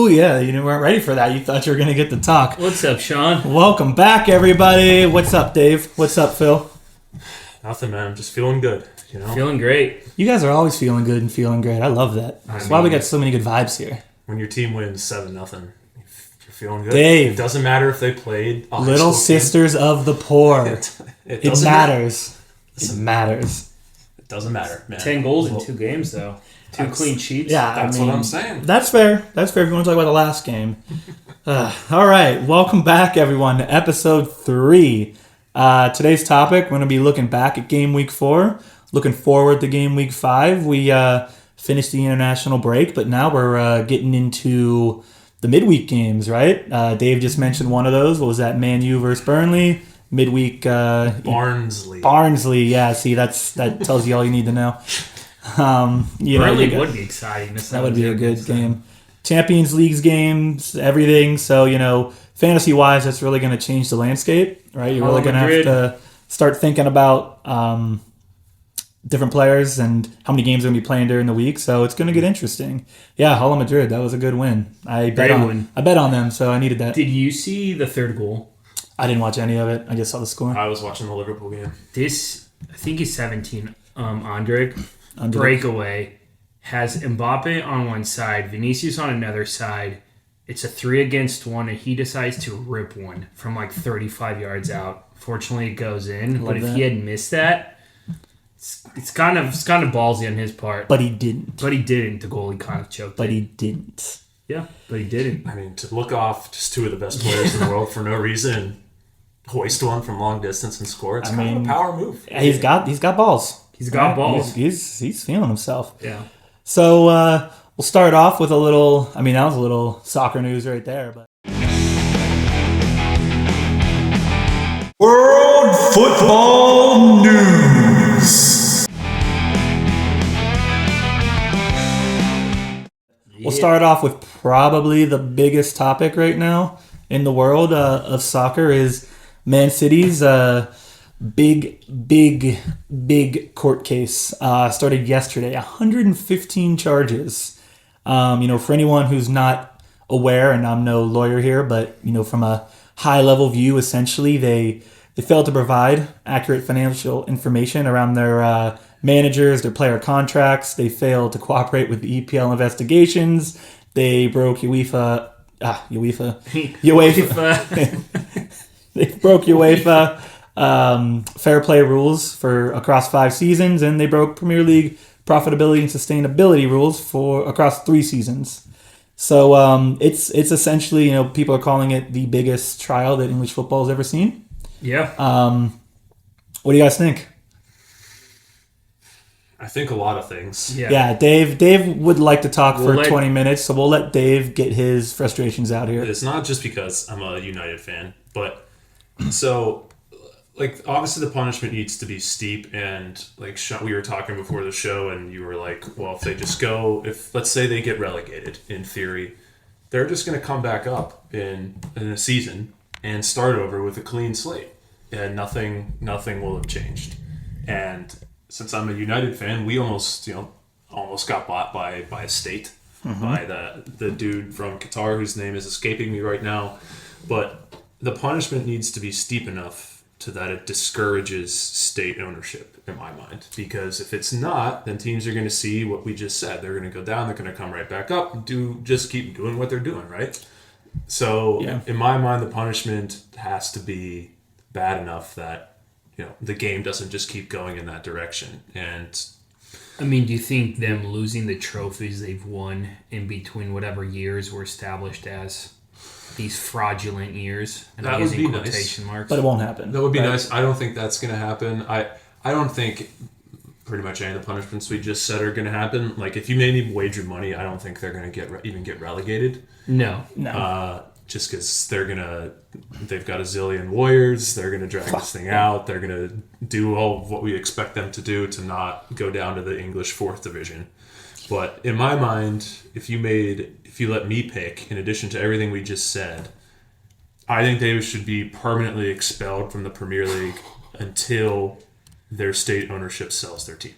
Ooh, yeah, you weren't ready for that. You thought you were going to get to talk. What's up, Sean? Welcome back, everybody. What's up, Dave? What's up, Phil? Nothing, man. I'm just feeling good, you know? Feeling great. You guys are always feeling good and feeling great. I love that. That's why we got so many good vibes here. When your team wins 7-0, you're feeling good. Dave. It doesn't matter if they played a Little sisters of the poor. It It matters. It matters. It doesn't matter, man. 10 goals in 2 games, though. 2 clean sheets. Yeah, That's what I'm saying. That's fair. That's fair if you want to talk about the last game. All right. Welcome back, everyone, to episode 3. Today's topic, we're going to be looking back at game week 4, looking forward to game week 5. We finished the international break, but now we're getting into the midweek games, right? Dave just mentioned one of those. What was that? Man U versus Burnley. Midweek. Barnsley. Yeah, see, that tells you all you need to know. Burnley would be exciting. That would be a good game. Champions League games, everything. So, fantasy-wise, that's really going to change the landscape, right? You're really going to have to start thinking about different players and how many games they're going to be playing during the week. So it's going to get interesting. Yeah, Hull Madrid, that was a good win. I bet on them, so I needed that. Did you see the third goal? I didn't watch any of it. I just saw the score. I was watching the Liverpool game. I think he's 17. Andrick. Breakaway. Has Mbappe on one side, Vinicius on another side. It's a 3-against-1, and he decides to rip one from like 35 yards out. Fortunately, it goes in. But if he had missed that, it's kind of ballsy on his part. But he didn't. The goalie kind of choked. But he didn't. Yeah, but he didn't. I mean, to look off just 2 of the best players in the world for no reason, hoist one from long distance and score. It's kind of a power move. He's got balls. He's got balls. He's feeling himself. Yeah. So we'll start off with a little. That was a little soccer news right there. But World Football News. We'll start off with probably the biggest topic right now in the world of soccer is Man City's big court case started yesterday. 115 charges. For anyone who's not aware, and I'm no lawyer here, but from a high level view, essentially they failed to provide accurate financial information around their managers, their player contracts. They failed to cooperate with the EPL investigations. They broke UEFA. They broke UEFA fair play rules for across 5 seasons, and they broke Premier League profitability and sustainability rules for across 3 seasons. So it's essentially, people are calling it the biggest trial that English football has ever seen. Yeah. What do you guys think? I think a lot of things. Yeah, Dave would like to talk for 20 minutes, so we'll let Dave get his frustrations out here. It's not just because I'm a United fan, but so, obviously the punishment needs to be steep, and, we were talking before the show, and you were like, well, if they just let's say they get relegated, in theory, they're just going to come back up in a season and start over with a clean slate, and nothing will have changed. And since I'm a United fan, we almost got bought by a state, by the dude from Qatar, whose name is escaping me right now, but the punishment needs to be steep enough to that it discourages state ownership, in my mind. Because if it's not, then teams are going to see what we just said. They're going to go down, they're going to come right back up, and just keep doing what they're doing, right? So, in my mind, the punishment has to be bad enough that, the game doesn't just keep going in that direction. And do you think them losing the trophies they've won in between whatever years were established as these fraudulent years, and I'm using quotation marks, but it won't happen. That would be nice. I don't think that's going to happen. I don't think pretty much any of the punishments we just said are going to happen. If you made me wager money, I don't think they're going to even get relegated. No. Just because they've got a zillion lawyers, they're going to drag this thing out. They're going to do all of what we expect them to do to not go down to the English 4th division. But in my mind, if you let me pick, in addition to everything we just said, I think they should be permanently expelled from the Premier League until their state ownership sells their team.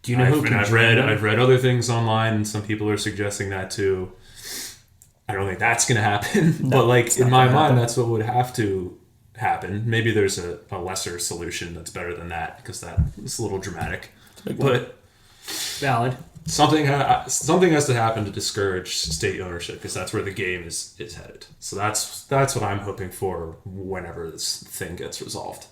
Do you know who can I've read other things online, and some people are suggesting that too. I don't think that's going to happen. No, but like it's in not my gonna mind, happen. that's what would have to happen. Maybe there's a lesser solution that's better than that because that is a little dramatic. But Valid. something has to happen to discourage state ownership because that's where the game is headed. So that's what I'm hoping for whenever this thing gets resolved.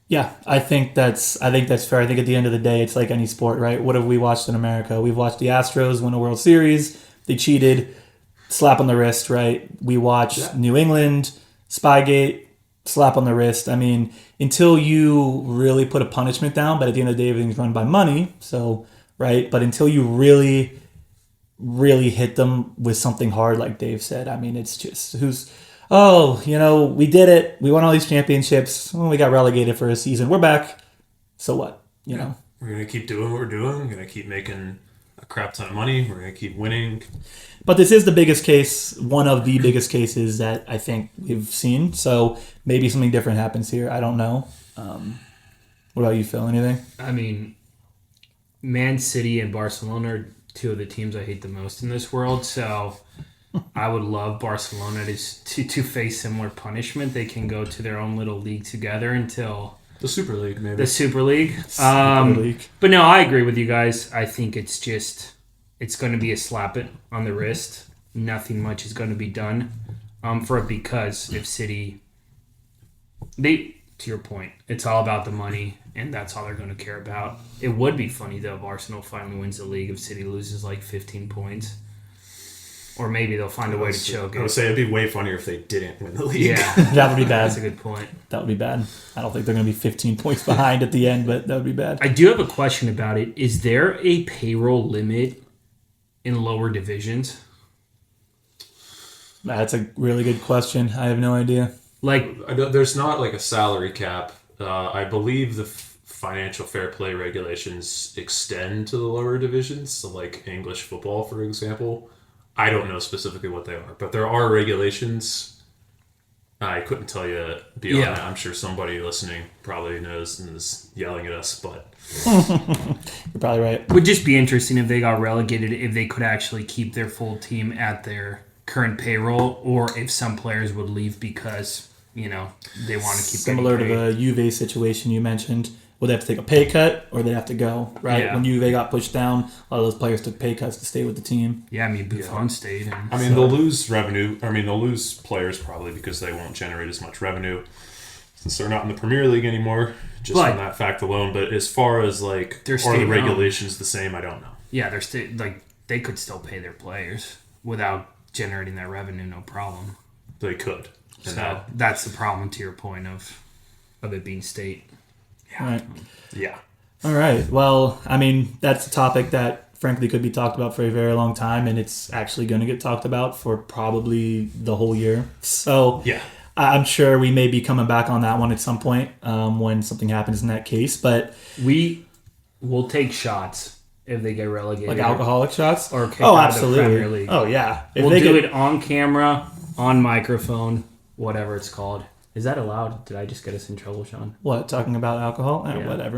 Yeah, I think that's fair. I think at the end of the day, it's like any sport, right? What have we watched in America? We've watched the Astros win a World Series. They cheated, slap on the wrist, right? We watched New England, Spygate, slap on the wrist. I mean, until you really put a punishment down, but at the end of the day, everything's run by money. So, right? But until you really, really hit them with something hard, like Dave said, I mean, it's just we did it. We won all these championships. Well, we got relegated for a season. We're back. So what? You know? We're going to keep doing what we're doing. We're going to keep making a crap ton of money. We're going to keep winning. But this is the biggest case, one of the biggest cases that I think we've seen. So maybe something different happens here. I don't know. What about you, Phil? Anything? I mean, Man City and Barcelona are two of the teams I hate the most in this world. So I would love Barcelona to face similar punishment. They can go to their own little league together until The Super League, maybe. the Super League. League. But no, I agree with you guys. I think it's going to be a slap it on the wrist. Nothing much is going to be done for it because if City, to your point, it's all about the money and that's all they're going to care about. It would be funny though if Arsenal finally wins the league if City loses like 15 points. Or maybe they'll find a way to choke it. I would say it'd be way funnier if they didn't win the league. Yeah, That would be bad. that's a good point. That would be bad. I don't think they're going to be 15 points behind at the end, but that would be bad. I do have a question about it. Is there a payroll limit in lower divisions? That's a really good question. I have no idea. Like, There's not like a salary cap. I believe the financial fair play regulations extend to the lower divisions. So like English football, for example. I don't know specifically what they are, but there are regulations. I couldn't tell you beyond that. I'm sure somebody listening probably knows and is yelling at us, but You're probably right. it would just be interesting if they got relegated, if they could actually keep their full team at their current payroll, or if some players would leave because, they want to keep Similar to getting paid. the Juve situation you mentioned. Would they have to take a pay cut or they have to go, right? Yeah. When Juve got pushed down, a lot of those players took pay cuts to stay with the team. Yeah, I mean, Buffon stayed. And I mean, they'll lose revenue. I mean, they'll lose players probably because they won't generate as much revenue since they're not in the Premier League anymore, just from that fact alone. But as far as like, They're are the staying regulations the same? I don't know. yeah, they could still pay their players without generating that revenue, no problem. They could. And So that's the problem to your point of it being state. All right. yeah. All right. Well, I mean, that's a topic that frankly could be talked about for a very long time, and it's actually going to get talked about for probably the whole year. So Yeah. I'm sure we may be coming back on that one at some point when something happens in that case. But We will take shots if they get relegated. like alcoholic shots? Or kicked out of the Premier absolutely. League. Oh, yeah. If We'll they do get- it on camera, on microphone, whatever it's called. Is that allowed? Did I just get us in trouble, Sean? What, talking about alcohol? Yeah. Whatever.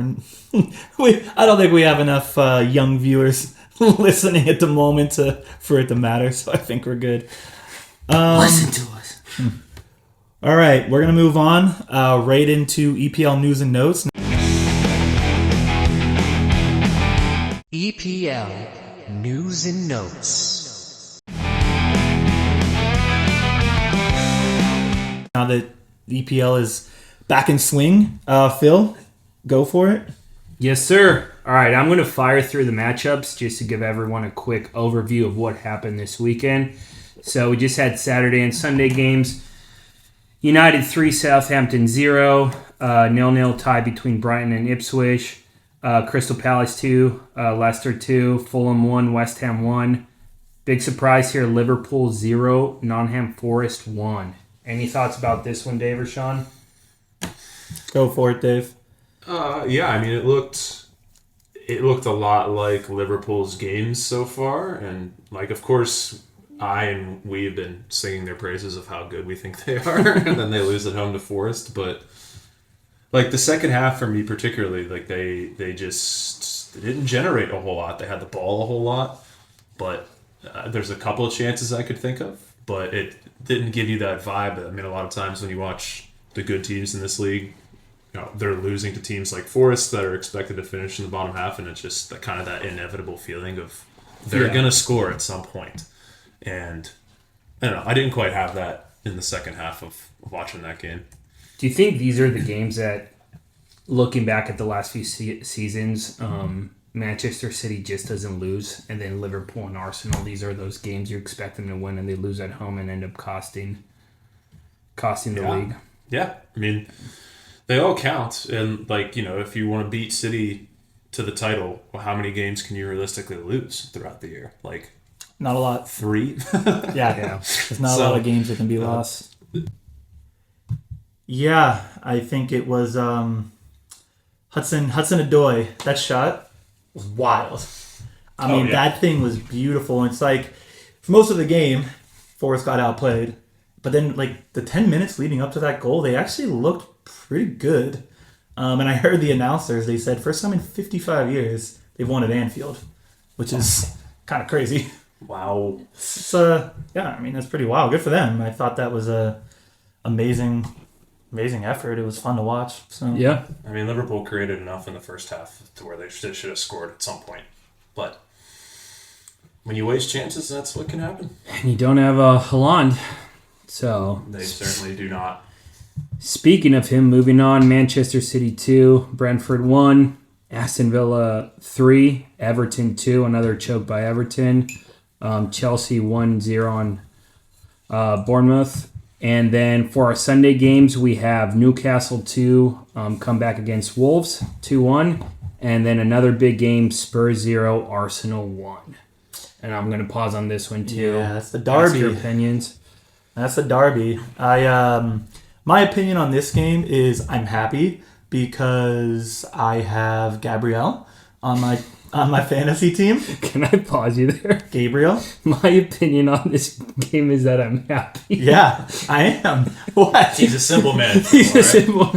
I don't think we have enough young viewers listening at the moment for it to matter, so I think we're good. Listen to us. All right, we're going to move on right into EPL News and Notes. EPL News and Notes. Now that the EPL is back in swing, Phil, go for it. Yes, sir. All right, I'm going to fire through the matchups just to give everyone a quick overview of what happened this weekend. So we just had Saturday and Sunday games. United 3, Southampton 0. 0-0 tie between Brighton and Ipswich. Crystal Palace 2, Leicester 2. Fulham 1, West Ham 1. Big surprise here, Liverpool 0, Nottingham Forest 1. Any thoughts about this one, Dave or Sean? Go for it, Dave. Yeah, I mean, it looked a lot like Liverpool's games so far, and like, of course, we have been singing their praises of how good we think they are, and then they lose at home to Forest. But like the second half for me, particularly, like they didn't generate a whole lot. They had the ball a whole lot, but there's a couple of chances I could think of, but it didn't give you that vibe. I mean, a lot of times when you watch the good teams in this league, they're losing to teams like Forest that are expected to finish in the bottom half, and it's just kind of that inevitable feeling of they're going to score at some point. And I don't know, I didn't quite have that in the second half of watching that game. Do you think these are the games that, looking back at the last few seasons, Manchester City just doesn't lose, and then Liverpool and Arsenal, these are those games you expect them to win, and they lose at home and end up costing the league? Yeah, I mean, they all count, and if you want to beat City to the title, well, how many games can you realistically lose throughout the year? Not a lot. 3? Yeah. There's not a lot of games that can be lost. Yeah, I think it was Hudson-Odoi. That shot was wild. I mean, that thing was beautiful. It's like, for most of the game, Forrest got outplayed. But then, the 10 minutes leading up to that goal, they actually looked pretty good. And I heard the announcers, they said, first time in 55 years, they've won at Anfield, which is kind of crazy. Wow. So, I mean, that's pretty wild. Good for them. I thought that was a amazing effort. It was fun to watch. So yeah. I mean, Liverpool created enough in the first half to where they should have scored at some point. But when you waste chances, that's what can happen. And you don't have Haaland. So they certainly do not. Speaking of him, moving on, Manchester City 2, Brentford 1, Aston Villa 3, Everton 2, another choke by Everton. Chelsea 1-0 on Bournemouth. And then for our Sunday games, we have Newcastle 2 come back against Wolves 2-1. And then another big game, Spurs 0, Arsenal 1. And I'm going to pause on this one too. Yeah, that's the derby. Ask your opinions. That's the derby. My opinion on this game is I'm happy because I have Gabriel on my fantasy team. Can I pause you there? Gabriel. My opinion on this game is that I'm happy. Yeah, I am. What? He's a simple man.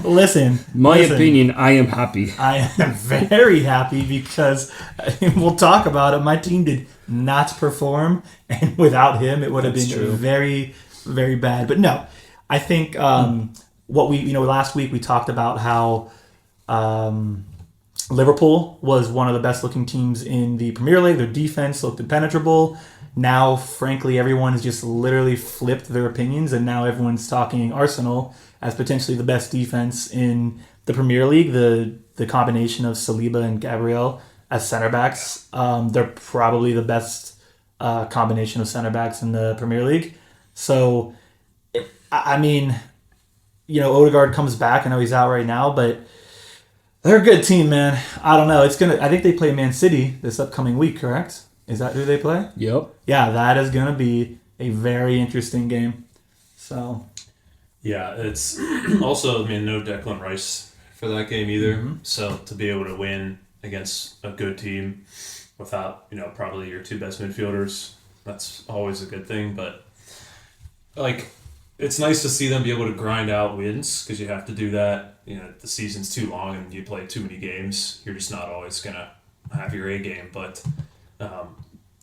Listen. My opinion, I am happy. I am very happy because we'll talk about it. My team did not perform, and without him, it would have been very, very bad. But no, I think last week we talked about how Liverpool was one of the best looking teams in the Premier League. Their defense looked impenetrable. Now, frankly, everyone has just literally flipped their opinions, and now everyone's talking Arsenal as potentially the best defense in the Premier League. The combination of Saliba and Gabriel as center backs, they're probably the best combination of center backs in the Premier League. So, I mean, Odegaard comes back. I know he's out right now, but they're a good team, man. I don't know. I think they play Man City this upcoming week, correct? Is that who they play? Yep. Yeah, that is going to be a very interesting game. So. Yeah, it's also, no Declan Rice for that game either. Mm-hmm. So to be able to win against a good team without, probably your two best midfielders, that's always a good thing. But, it's nice to see them be able to grind out wins because you have to do that. The season's too long and you play too many games. You're just not always going to have your A game. But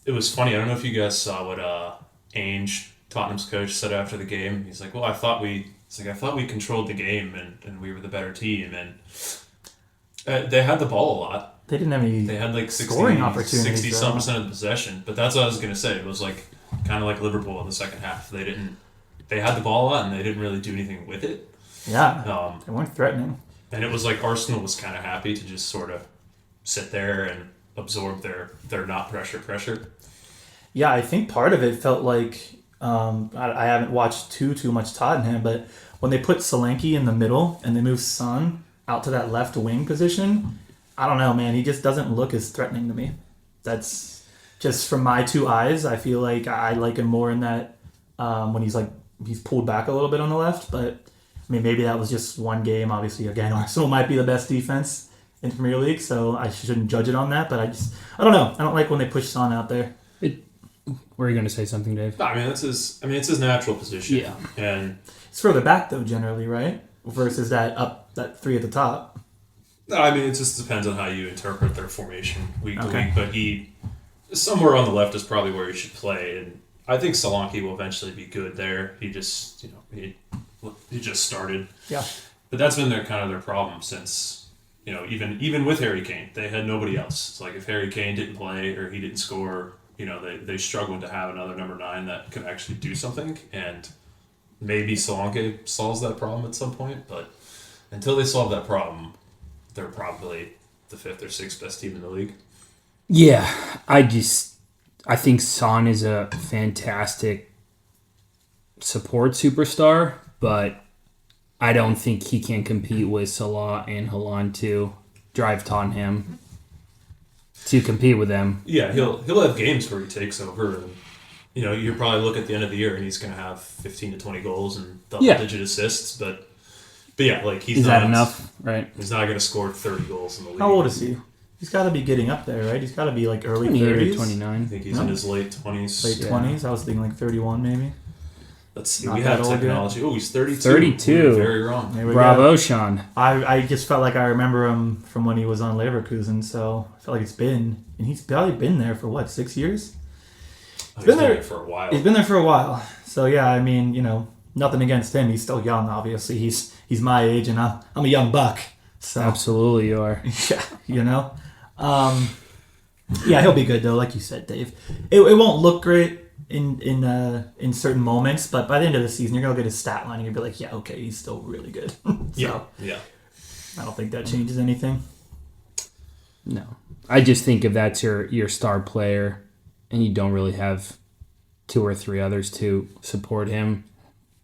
it was funny. I don't know if you guys saw what Ainge, Tottenham's coach, said after the game. He's like, well, I thought we controlled the game and we were the better team. And they had the ball a lot. They didn't have any. They had scoring opportunities. 60-some% of the possession. But that's what I was going to say. It was kind of like Liverpool in the second half. They had the ball a lot and they didn't really do anything with it. Yeah, they weren't threatening. And it was like Arsenal was kind of happy to just sort of sit there and absorb their not pressure. Yeah, I think part of it felt like, I haven't watched too much Tottenham, but when they put Solanke in the middle and they moved Son out to that left wing position, I don't know, man. He just doesn't look as threatening to me. That's just from my two eyes. I feel like I like him more in that when he's pulled back a little bit on the left, but maybe that was just one game. Obviously, again, Arsenal might be the best defense in the Premier League, so I shouldn't judge it on that. But I don't know. I don't like when they push Son out there. Were you going to say something, Dave? No, it's his natural position. Yeah, and it's further back though, generally, right? Versus that three at the top. No, it just depends on how you interpret their formation week to week. But somewhere on the left is probably where he should play, and I think Solanke will eventually be good there. He just, he just started. Yeah. But that's been kind of their problem since, even with Harry Kane, they had nobody else. It's like if Harry Kane didn't play or he didn't score, they struggled to have another number 9 that could actually do something, and maybe Solanke solves that problem at some point, but until they solve that problem, they're probably the 5th or 6th best team in the league. Yeah, I think Son is a fantastic support superstar, but I don't think he can compete with Salah and Haaland to drive Tottenham to compete with them. Yeah, he'll have games where he takes over, and you probably look at the end of the year and he's going to have 15 to 20 goals and double-digit assists, but yeah, like is that enough? Right? He's not going to score 30 goals in the league. How old is he? He's got to be getting up there, right? He's got to be like early 28 30s. or 29. I think he's in his late 20s. Late 20s? I was thinking like 31 maybe. Let's see. Not We that have old technology. Oh, he's 32. 32. We were very wrong. There we Bravo, go. Sean. I just felt like I remember him from when he was on Leverkusen, so I feel like he's probably been there for 6 years? He's been there for a while. He's been there for a while. So yeah, I mean, nothing against him. He's still young, obviously. He's my age, and I'm a young buck. So Absolutely, you are. Yeah, yeah, he'll be good though, like you said, Dave. It won't look great in certain moments, but by the end of the season, you're gonna get his stat line and you'll be like, yeah, okay, he's still really good. Yeah. I don't think that changes anything. No. I just think if that's your star player and you don't really have 2 or 3 others to support him,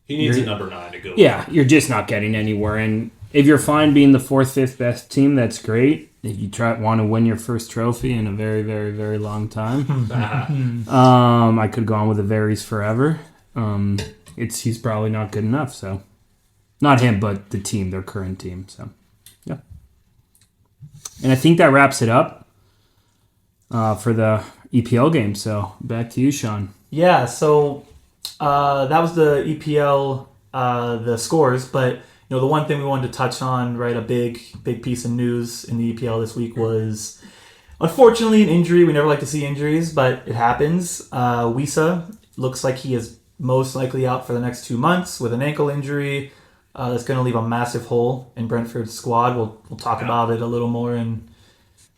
He needs a number 9 to go. yeah, you're just not getting anywhere. And if you're fine being the 4th, 5th best team, that's great. If you want to win your first trophy in a very, very, very long time, I could go on with the varies forever. He's probably not good enough. So, not him, but the team, their current team. So, yeah. And I think that wraps it up for the EPL game. So back to you, Sean. Yeah, so that was the EPL, the scores, but the one thing we wanted to touch on, right, a big piece of news in the EPL this week was, unfortunately, an injury. We never like to see injuries, but it happens. Wisa looks like he is most likely out for the next 2 months with an ankle injury. That's going to leave a massive hole in Brentford's squad. We'll talk about it a little more in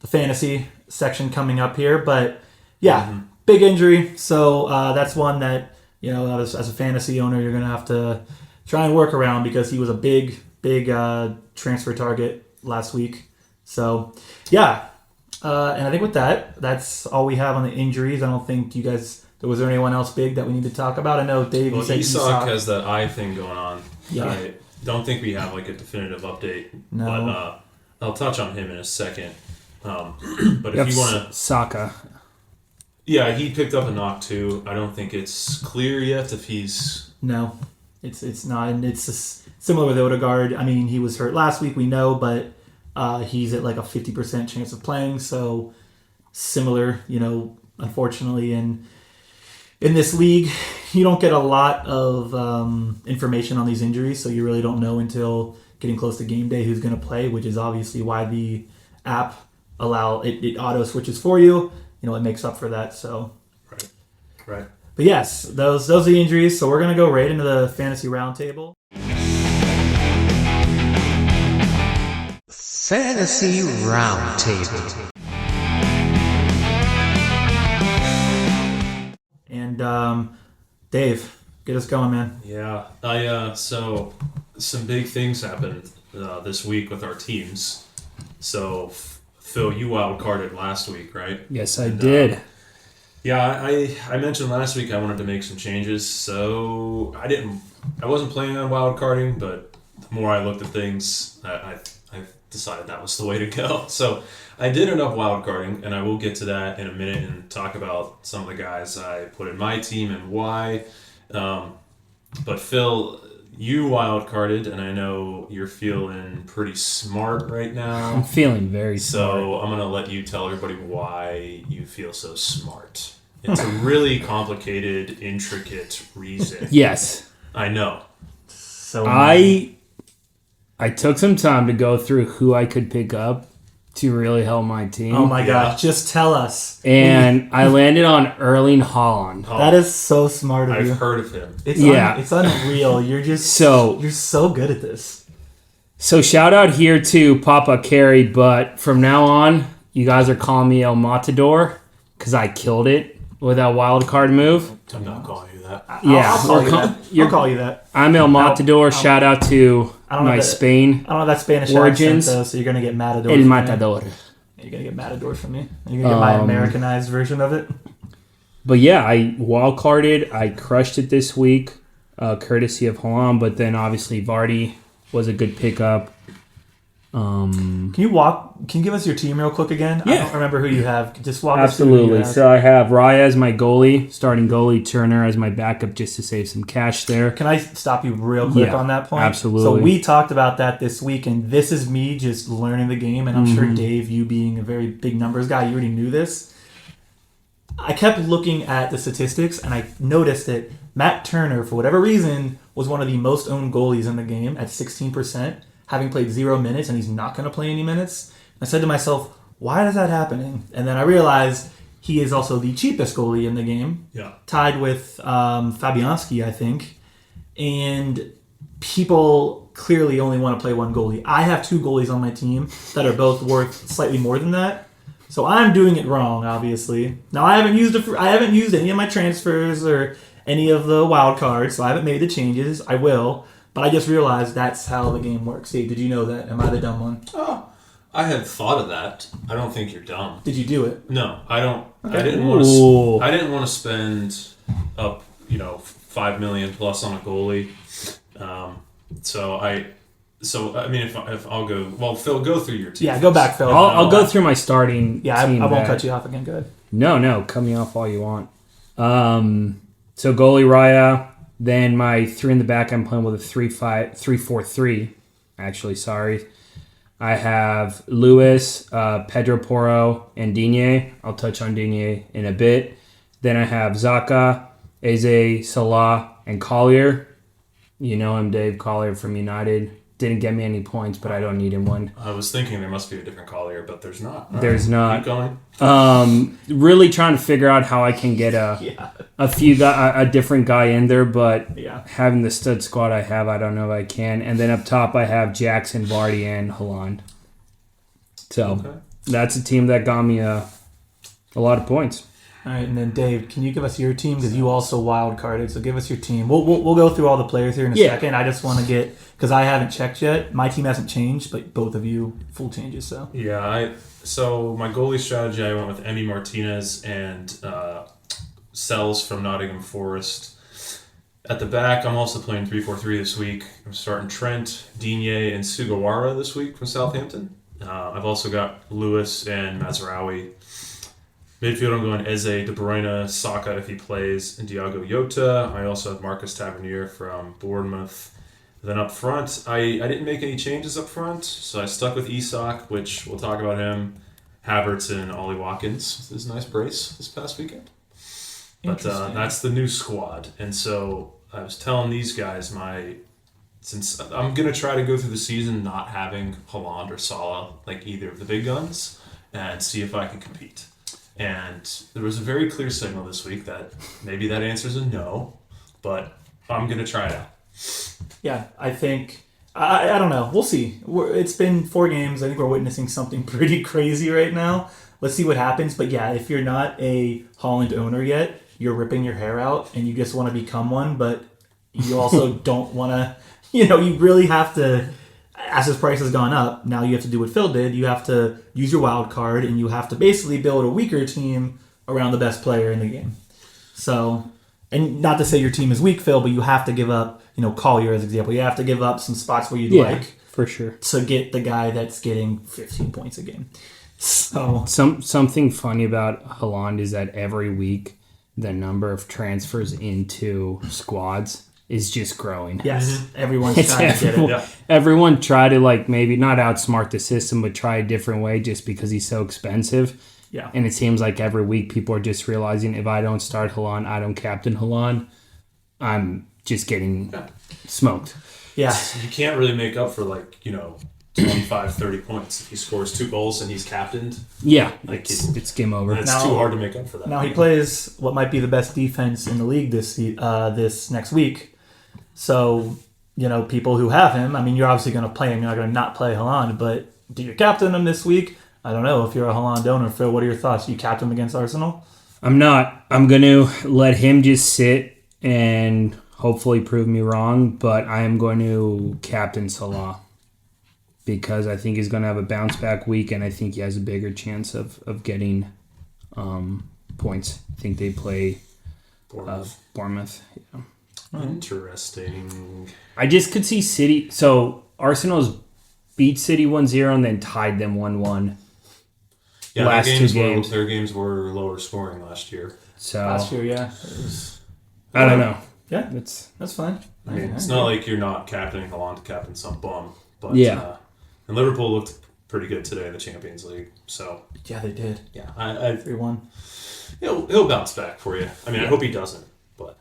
the fantasy section coming up here, but yeah, big injury. So that's one that as a fantasy owner, you're going to have to try and work around because he was a big transfer target last week. So, yeah. And I think with that, that's all we have on the injuries. I don't think was there anyone else big that we need to talk about? I know, Dave, you said Isak has that eye thing going on. Yeah. I don't think we have a definitive update. No. But I'll touch on him in a second. But if you want to... Saka. Yeah, he picked up a knock too. I don't think it's clear yet if he's... No. It's not, and it's similar with Odegaard. I mean, he was hurt last week, we know, but he's at a 50% chance of playing. So similar, unfortunately, in this league, you don't get a lot of information on these injuries, so you really don't know until getting close to game day who's going to play, which is obviously why the app it auto switches for you. It makes up for that. So Right. But yes, those are the injuries. So we're going to go right into the fantasy roundtable. Fantasy Roundtable. And Dave, get us going, man. Yeah. So some big things happened this week with our teams. So Phil, you wildcarded last week, right? Yes, I did. Yeah, I mentioned last week I wanted to make some changes, so I wasn't planning on wildcarding, but the more I looked at things, I decided that was the way to go. So I did end up wildcarding, and I will get to that in a minute and talk about some of the guys I put in my team and why. But Phil, you wildcarded, and I know you're feeling pretty smart right now. I'm feeling very smart. So I'm going to let you tell everybody why you feel so smart. It's a really complicated, intricate reason. Yes. I know. So I took some time to go through who I could pick up to really help my team. Oh my God! Just tell us. And I landed on Erling Haaland. That is so smart of you. I've heard of him. It's Yeah. it's unreal. You're So so good at this. So shout out here to Papa Carey, but from now on, you guys are calling me El Matador because I killed it with that wild card move. I'm not calling you that. Yeah, I'll call you that. I'm El Matador. Shout out to my that- Spain I don't know that Spanish origins. accent though, so you're gonna get Matador. El from me. Matador. You're gonna get Matador from me. You're gonna get my Americanized version of it. But yeah, I wild carded. I crushed it this week, courtesy of Haaland. But then obviously Vardy was a good pickup. Can you give us your team real quick again? Yeah. I don't remember who you have. Just walk us through who Absolutely. you have. So I have Raya as my goalie, starting goalie, Turner as my backup just to save some cash there. Can I stop you real quick Yeah, on that point? absolutely. So we talked about that this week, and this is me just learning the game, and I'm sure Dave, you being a very big numbers guy, you already knew this. I kept looking at the statistics, and I noticed that Matt Turner, for whatever reason, was one of the most owned goalies in the game at 16%, having played 0 minutes, and he's not going to play any minutes. I said to myself, why is that happening? And then I realized he is also the cheapest goalie in the game, tied with Fabianski, I think. And people clearly only want to play one goalie. I have 2 goalies on my team that are both worth slightly more than that. So I'm doing it wrong, obviously. Now I haven't used any of my transfers or any of the wild cards, so I haven't made the changes. I will, but I just realized that's how the game works. Dave, did you know that? Am I the dumb one? Oh, I had thought of that. I don't think you're dumb. Did you do it? No, I don't. Okay. I didn't want Ooh. to. I didn't want to spend up, $5 million plus on a goalie. So I mean, if I'll go, well, Phil, go through your team. Yeah, go back, Phil. I'll go through my starting Yeah, team. I won't back. cut you off again. Good. No, cut me off all you want. So goalie Raya, then my 3 in the back. I'm playing with a 3-4-3. Actually, sorry. I have Lewis, Pedro Porro, and Digne. I'll touch on Digne in a bit. Then I have Zaka, Eze, Salah, and Collier. You know him, Dave Collier from United. Didn't get me any points, but I don't need him one. I was thinking there must be a different Collier, but there's not. All There's not. Keep going. Really trying to figure out how I can get a different guy in there, but having the stud squad I have, I don't know if I can. And then up top, I have Jackson, Vardy, and Haaland. So that's a team that got me a lot of points. All right, and then Dave, can you give us your team? Because you also wild carded, so give us your team. We'll go through all the players here in a second. I just want to get, because I haven't checked yet. My team hasn't changed, but both of you full changes. So So my goalie strategy, I went with Emi Martinez and Sells from Nottingham Forest. At the back, I'm also playing 3-4-3 this week. I'm starting Trent, Digne, and Sugawara this week from Southampton. I've also got Lewis and Mazraoui. Midfield, I'm going Eze, De Bruyne, Saka if he plays, and Diogo Jota. I also have Marcus Tavernier from Bournemouth. Then up front, I didn't make any changes up front, so I stuck with Isak, which we'll talk about him. Havertz and Ollie Watkins with his nice brace this past weekend. But that's the new squad. And so I was telling these guys, since I'm going to try to go through the season not having Haaland or Salah, like either of the big guns, and see if I can compete. And there was a very clear signal this week that maybe that answer is a no, but I'm going to try it out. Yeah, I think, I don't know. We'll see. It's been 4 games. I think we're witnessing something pretty crazy right now. Let's see what happens. But yeah, if you're not a Holland owner yet, you're ripping your hair out and you just want to become one, but you also don't want to, you really have to, as his price has gone up, now you have to do what Phil did. You have to use your wild card, and you have to basically build a weaker team around the best player in the game. So, and not to say your team is weak, Phil, but you have to give up, Collier as an example. You have to give up some spots where you'd like for sure to get the guy that's getting 15 points a game. So something funny about Haaland is that every week the number of transfers into squads is just growing. Yes, everyone's trying to get it. Yeah. Everyone try to maybe not outsmart the system, but try a different way just because he's so expensive. Yeah. And it seems like every week people are just realizing if I don't start Haaland, I don't captain Haaland, I'm just getting smoked. Yeah. You can't really make up for 25, 30 points. If he scores 2 goals and he's captained, Yeah, like it's game over. it's too hard to make up for that. Now he plays what might be the best defense in the league this next week. So, people who have him, I mean, you're obviously going to play him. You're not going to not play Haaland, but do you captain him this week? I don't know. If you're a Haaland owner, Phil, what are your thoughts? You captain him against Arsenal? I'm not. I'm going to let him just sit and hopefully prove me wrong, but I am going to captain Salah because I think he's going to have a bounce back week, and I think he has a bigger chance of getting points. I think they play Bournemouth. Yeah. Interesting. I just could see City. So Arsenal's beat City 1-0 and then tied them 1-1. Yeah, last two games. Their games were lower scoring last year. So Last year, yeah. I don't know. Yeah, It's that's fine. I mean, it's not like you're not captaining Haaland to captain some bum. But, Yeah. And Liverpool looked pretty good today in the Champions League. So, Yeah, they did. yeah, 3-1. he'll bounce back for you. I mean, I hope he doesn't. But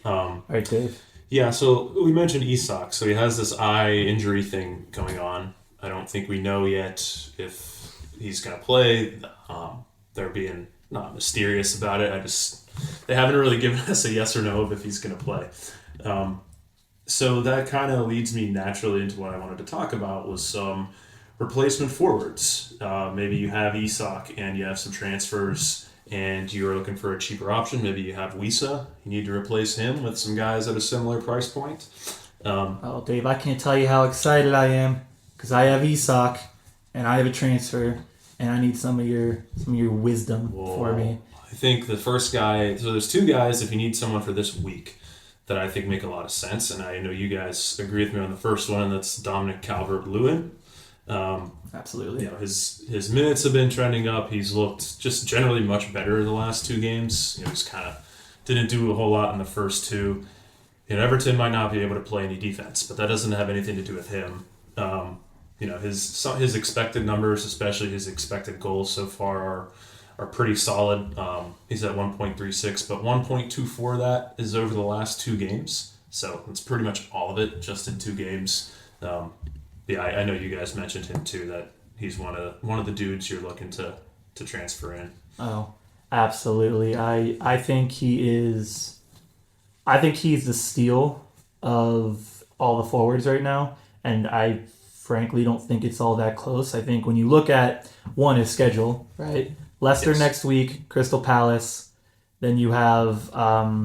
All right, Dave. yeah, so we mentioned Isak. So he has this eye injury thing going on. I don't think we know yet if he's going to play. They're being not mysterious about it. They haven't really given us a yes or no of if he's going to play. So that kind of leads me naturally into what I wanted to talk about was some replacement forwards. Maybe you have Isak and you have some transfers and you're looking for a cheaper option. Maybe you have Wisa. You need to replace him with some guys at a similar price point. Oh, Dave, I can't tell you how excited I am because I have Isak and I have a transfer and I need some of your wisdom for me. I think the first guy, so there's 2 guys if you need someone for this week that I think make a lot of sense, and I know you guys agree with me on the first one, and that's Dominic Calvert-Lewin. Absolutely. His minutes have been trending up. He's looked just generally much better the last 2 games. He's kind of didn't do a whole lot in the first 2. Everton might not be able to play any defense, but that doesn't have anything to do with him. His expected numbers, especially his expected goals so far, are pretty solid. He's at 1.36, but 1.24 of that is over the last 2 games. So it's pretty much all of it just in 2 games. I know you guys mentioned him too, that he's one of the dudes you're looking to transfer in. Oh, absolutely. I think he's the steal of all the forwards right now, and I frankly don't think it's all that close. I think when you look at his schedule, right? Leicester next week, Crystal Palace, then you have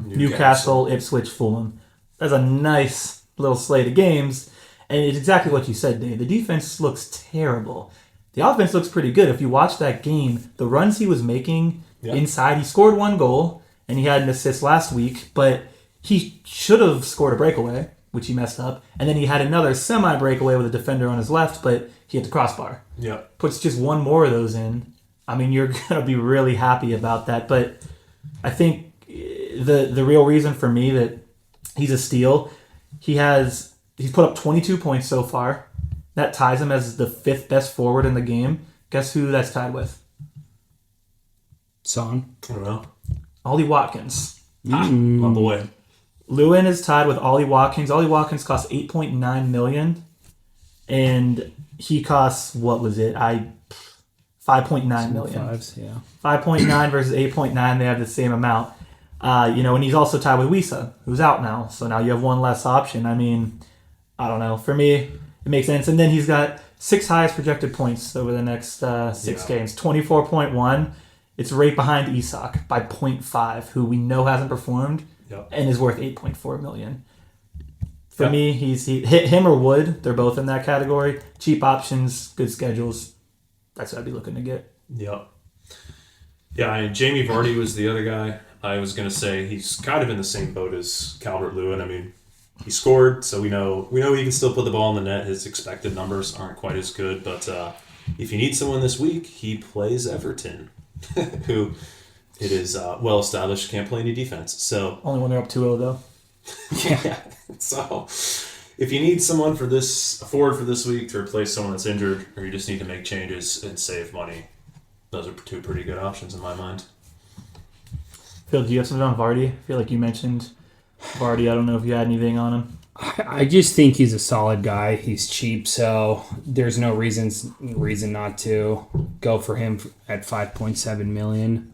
Newcastle, Ipswich, Fulham. That's a nice little slate of games, and it's exactly what you said, Dave. The defense looks terrible. The offense looks pretty good. If you watch that game, the runs he was making inside, he scored 1 goal, and he had an assist last week, but he should have scored a breakaway, which he messed up, and then he had another semi-breakaway with a defender on his left, but he hit the crossbar. Yeah. Puts just 1 more of those in. I mean, you're going to be really happy about that, but I think the real reason for me that he's a steal, he's put up 22 points so far. That ties him as the 5th best forward in the game. Guess who that's tied with? Son. I don't know. Ollie Watkins. On the way. Lewin is tied with Ollie Watkins. Ollie Watkins costs $8.9 million, and he costs, what was it? $5.9 million. 5.9 versus 8.9, they have the same amount. And he's also tied with Wisa, who's out now. So now you have 1 less option. I mean, I don't know. For me, it makes sense. And then he's got 6 highest projected points over the next 6 games. 24.1. It's right behind Isak by 0.5, who we know hasn't performed and is worth 8.4 million. For me, him or Wood. They're both in that category. Cheap options, good schedules. That's what I'd be looking to get. Yep. Yeah, Jamie Vardy was the other guy. I was going to say he's kind of in the same boat as Calvert-Lewin. I mean, he scored, so we know he can still put the ball in the net. His expected numbers aren't quite as good, but if you need someone this week, he plays Everton, who it is well established can't play any defense. So only when they're up 2-0 though. Yeah. So if you need someone a forward for this week to replace someone that's injured, or you just need to make changes and save money, those are 2 pretty good options in my mind. Phil, do you have something on Vardy? I feel like you mentioned Vardy. I don't know if you had anything on him. I just think he's a solid guy. He's cheap, so there's no reason not to go for him at 5.7 million.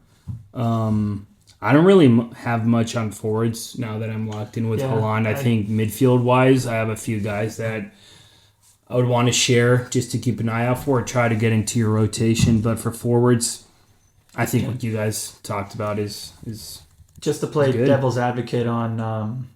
I don't really have much on forwards now that I'm locked in with Haaland. I think midfield wise, I have a few guys that I would want to share just to keep an eye out for, try to get into your rotation. But for forwards, I think what you guys talked about is just to play devil's advocate on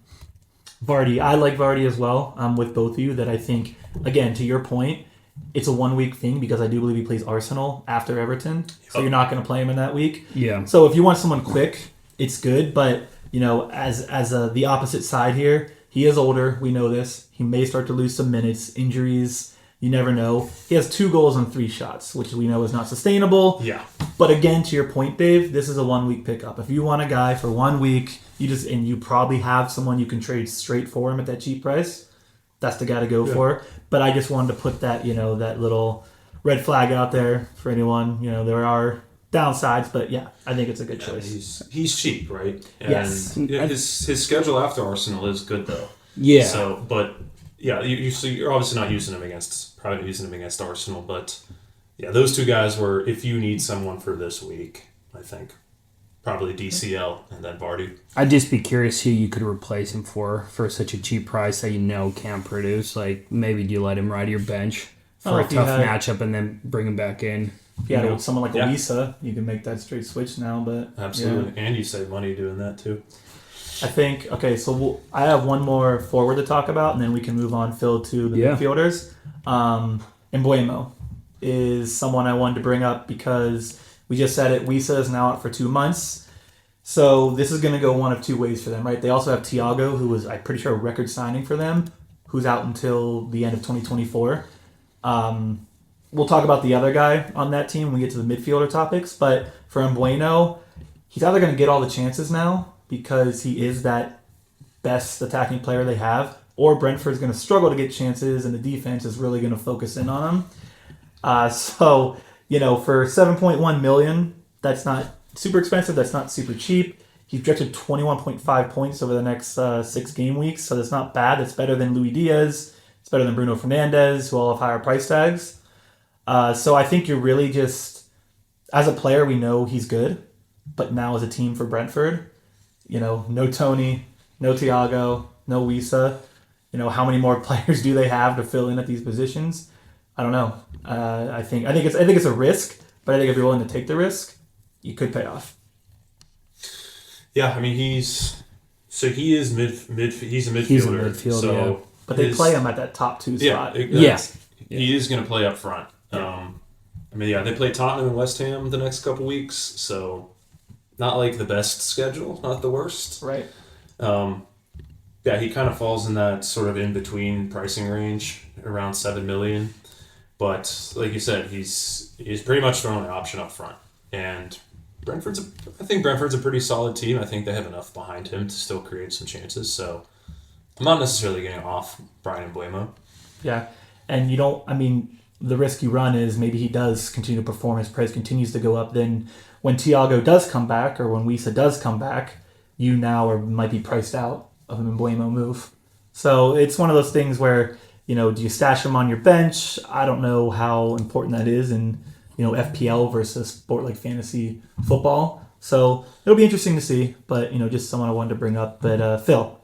Vardy. I like Vardy as well. I'm with both of you that I think, again, to your point, it's a 1 week thing because I do believe he plays Arsenal after Everton. So you're not going to play him in that week. Yeah. So if you want someone quick, it's good. But, as the opposite side here, he is older. We know this. He may start to lose some minutes, injuries. You never know. He has 2 goals on 3 shots, which we know is not sustainable. Yeah. But again, to your point, Dave, this is a 1 week pickup. If you want a guy for 1 week, you probably have someone you can trade straight for him at that cheap price. That's the guy to go for. But I just wanted to put that, that little red flag out there for anyone. There are downsides, but I think it's a good choice. He's cheap, right? And yes. His schedule after Arsenal is good though. Yeah. So, but you're obviously not using him against Arsenal, but those 2 guys were, if you need someone for this week, I think probably DCL and then Vardy. I'd just be curious who you could replace him for such a cheap price that can't produce. Like, maybe do you let him ride your bench for a tough matchup and then bring him back in? If you had someone like Elisa, you can make that straight switch now. But absolutely, and you save money doing that too. I think, so I have one more forward to talk about, and then we can move on, Phil, to the midfielders. Mbuemo is someone I wanted to bring up because we just said it. Wisa is now out for 2 months. So this is going to go one of 2 ways for them, right? They also have Thiago, who was, I'm pretty sure, a record signing for them, who's out until the end of 2024. We'll talk about the other guy on that team when we get to the midfielder topics. But for Mbuemo, he's either going to get all the chances now because he is that best attacking player they have, or Brentford's going to struggle to get chances and the defense is really going to focus in on him. For 7.1 million, that's not super expensive. That's not super cheap. He's projected 21.5 points over the next 6 game weeks, so that's not bad. That's better than Luis Diaz. It's better than Bruno Fernandes, who all have higher price tags. So I think you're really just, as a player, we know he's good, but now as a team for Brentford, no Tony, no Thiago, no Wisa. How many more players do they have to fill in at these positions? I don't know. I think it's a risk, but I think if you're willing to take the risk, you could pay off. Yeah, I mean he is he's a midfielder. He's a midfielder, so but they play him at that top 2 spot. He is going to play up front. They play Tottenham and West Ham the next couple weeks, so not like the best schedule, not the worst. Right. He kind of falls in that sort of in between pricing range, around 7 million. But like you said, he's pretty much the only option up front. And I think Brentford's a pretty solid team. I think they have enough behind him to still create some chances. So I'm not necessarily getting off Brian Mbuemo. Yeah, and the risk you run is maybe he does continue to perform, his price continues to go up. Then when Thiago does come back, or when Wisa does come back, you now might be priced out of an Mbuemo move. So it's one of those things where, do you stash him on your bench? I don't know how important that is in, FPL versus sport like fantasy football. So it'll be interesting to see, but, just someone I wanted to bring up. But Phil,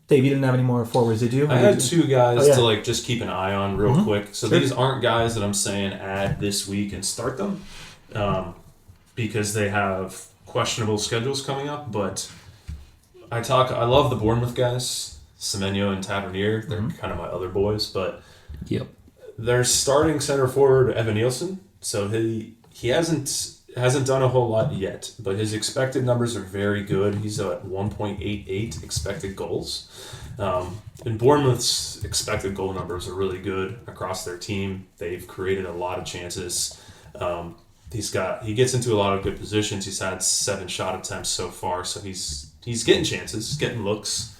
Dave, you didn't have any more forwards, did you? I had 2 guys to just keep an eye on real quick. So these aren't guys that I'm saying add this week and start them because they have questionable schedules coming up. But I love the Bournemouth guys, Semenyo and Tavernier. They're kind of my other boys, but they're starting center forward Evan Nielsen. So he hasn't done a whole lot yet, but his expected numbers are very good. He's at 1.88 expected goals. And Bournemouth's expected goal numbers are really good across their team. They've created a lot of chances. He gets into a lot of good positions. He's had 7 shot attempts so far, so he's getting chances, getting looks.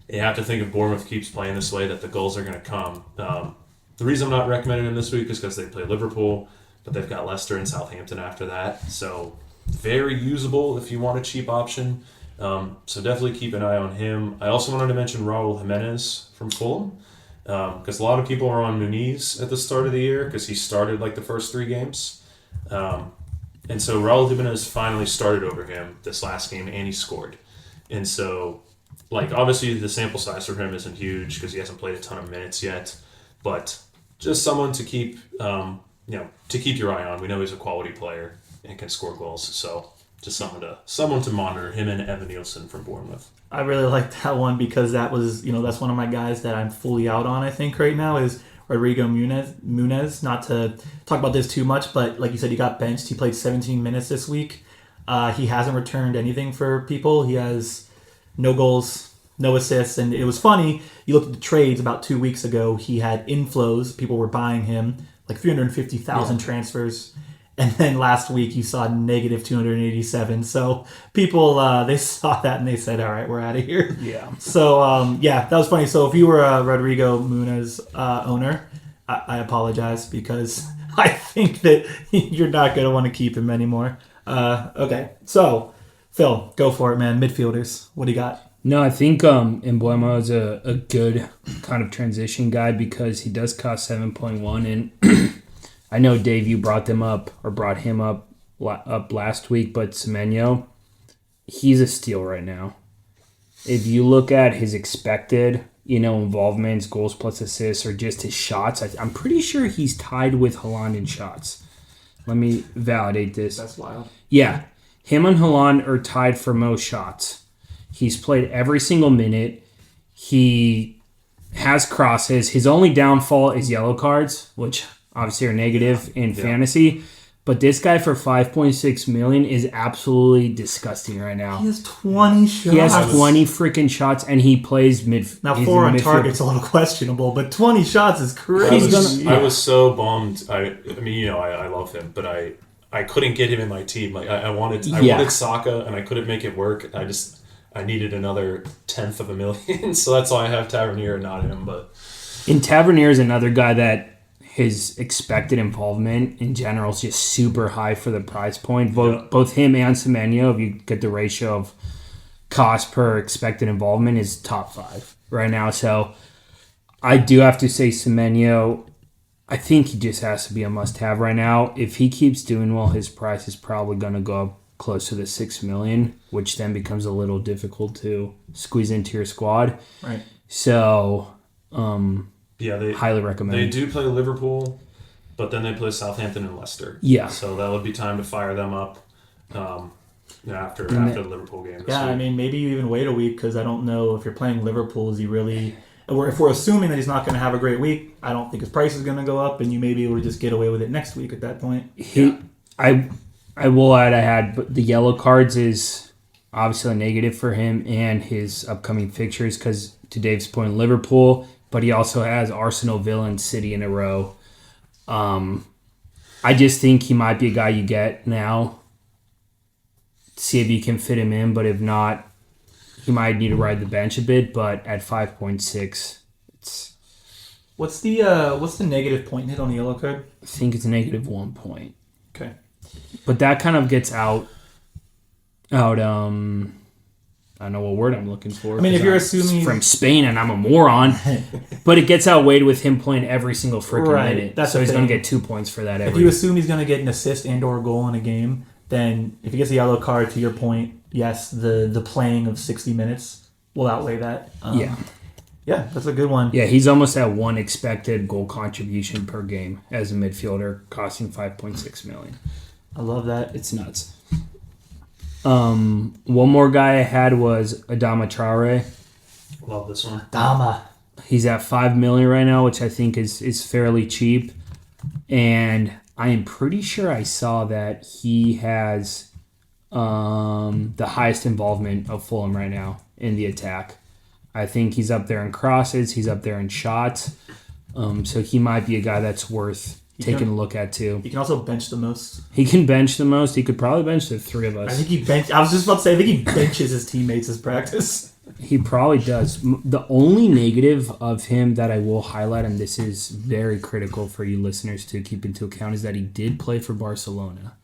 You have to think if Bournemouth keeps playing this way that the goals are going to come. The reason I'm not recommending him this week is because they play Liverpool, but they've got Leicester and Southampton after that. So very usable if you want a cheap option. So definitely keep an eye on him. I also wanted to mention Raul Jimenez from Fulham, because a lot of people are on Nunez at the start of the year because he started like the first 3 games. And so Raul Jimenez finally started over him this last game, and he scored. And so, like, obviously the sample size for him isn't huge because he hasn't played a ton of minutes yet, but just someone to keep, to keep your eye on. We know he's a quality player and can score goals, so just someone to monitor, him and Evan Nielsen from Bournemouth. I really like that one because that was, that's one of my guys that I'm fully out on, I think, right now is Rodrigo Muniz. Not to talk about this too much, but like you said, he got benched. He played 17 minutes this week. He hasn't returned anything for people. He has no goals, no assists, and it was funny. You looked at the trades about 2 weeks ago. He had inflows. People were buying him, like 350,000 transfers. And then last week you saw negative 287. So people, they saw that and they said, all right, we're out of here. Yeah. So, that was funny. So if you were a Rodrigo Muniz owner, I apologize because I think that you're not going to want to keep him anymore. Okay. So, Phil, go for it, man. Midfielders, what do you got? No, I think Embuemo is a good kind of transition guy because he does cost 7.1, and I know, Dave, you brought him up last week, but Semenyo, he's a steal right now. If you look at his expected, involvements, goals plus assists, or just his shots, I'm pretty sure he's tied with Haaland in shots. Let me validate this. That's wild. Yeah, him and Haaland are tied for most shots. He's played every single minute. He has crosses. His only downfall is yellow cards, which obviously are negative in fantasy, but this guy for 5.6 million is absolutely disgusting right now. He has 20 shots. He has 20 freaking shots, and he plays mid. Now 4 on target's a little questionable, but 20 shots is crazy. I was so bummed. I love him, but I couldn't get him in my team. Like I wanted Saka, and I couldn't make it work. I needed another 1/10 of a million, so that's why I have Tavernier and not him. But Tavernier is another guy that his expected involvement in general is just super high for the price point. Both him and Semenyo, if you get the ratio of cost per expected involvement, is top 5 right now. So I do have to say Semenyo, I think he just has to be a must-have right now. If he keeps doing well, his price is probably going to go up close to the 6 million, which then becomes a little difficult to squeeze into your squad. Right. So, they highly recommend. They do play Liverpool, but then they play Southampton and Leicester. Yeah. So that would be time to fire them up after the Liverpool game. Yeah, week. Maybe you even wait a week because I don't know if you're playing Liverpool, is he really... If we're assuming that he's not going to have a great week, I don't think his price is going to go up, and you may be able to just get away with it next week at that point. I will add, but the yellow cards is obviously a negative for him and his upcoming fixtures because, to Dave's point, Liverpool... But he also has Arsenal, Villa, and City in a row. I just think he might be a guy you get now. See if you can fit him in. But if not, he might need to ride the bench a bit. But at 5.6, it's... What's the negative point hit on the yellow card? I think it's negative 1 point. Okay. But that kind of gets out... I don't know what word I'm looking for. If you're assuming... from Spain and I'm a moron. But it gets outweighed with him playing every single freaking minute. So he's going to get 2 points for that. If you assume he's going to get an assist and or a goal in a game, then if he gets a yellow card, to your point, yes, the playing of 60 minutes will outweigh that. Yeah, that's a good one. Yeah, he's almost at 1 expected goal contribution per game as a midfielder, costing 5.6 million. I love that. It's nuts. One more guy I had was Adama Traore. Love this one. Adama. He's at 5 million right now, which I think is fairly cheap. And I am pretty sure I saw that he has the highest involvement of Fulham right now in the attack. I think he's up there in crosses. He's up there in shots. So he might be a guy that's worth taking a look at too. He can also bench the most. He can bench the most. He could probably bench the 3 of us. I was just about to say, I think he benches his teammates as practice. He probably does. The only negative of him that I will highlight, and this is very critical for you listeners to keep into account, is that he did play for Barcelona.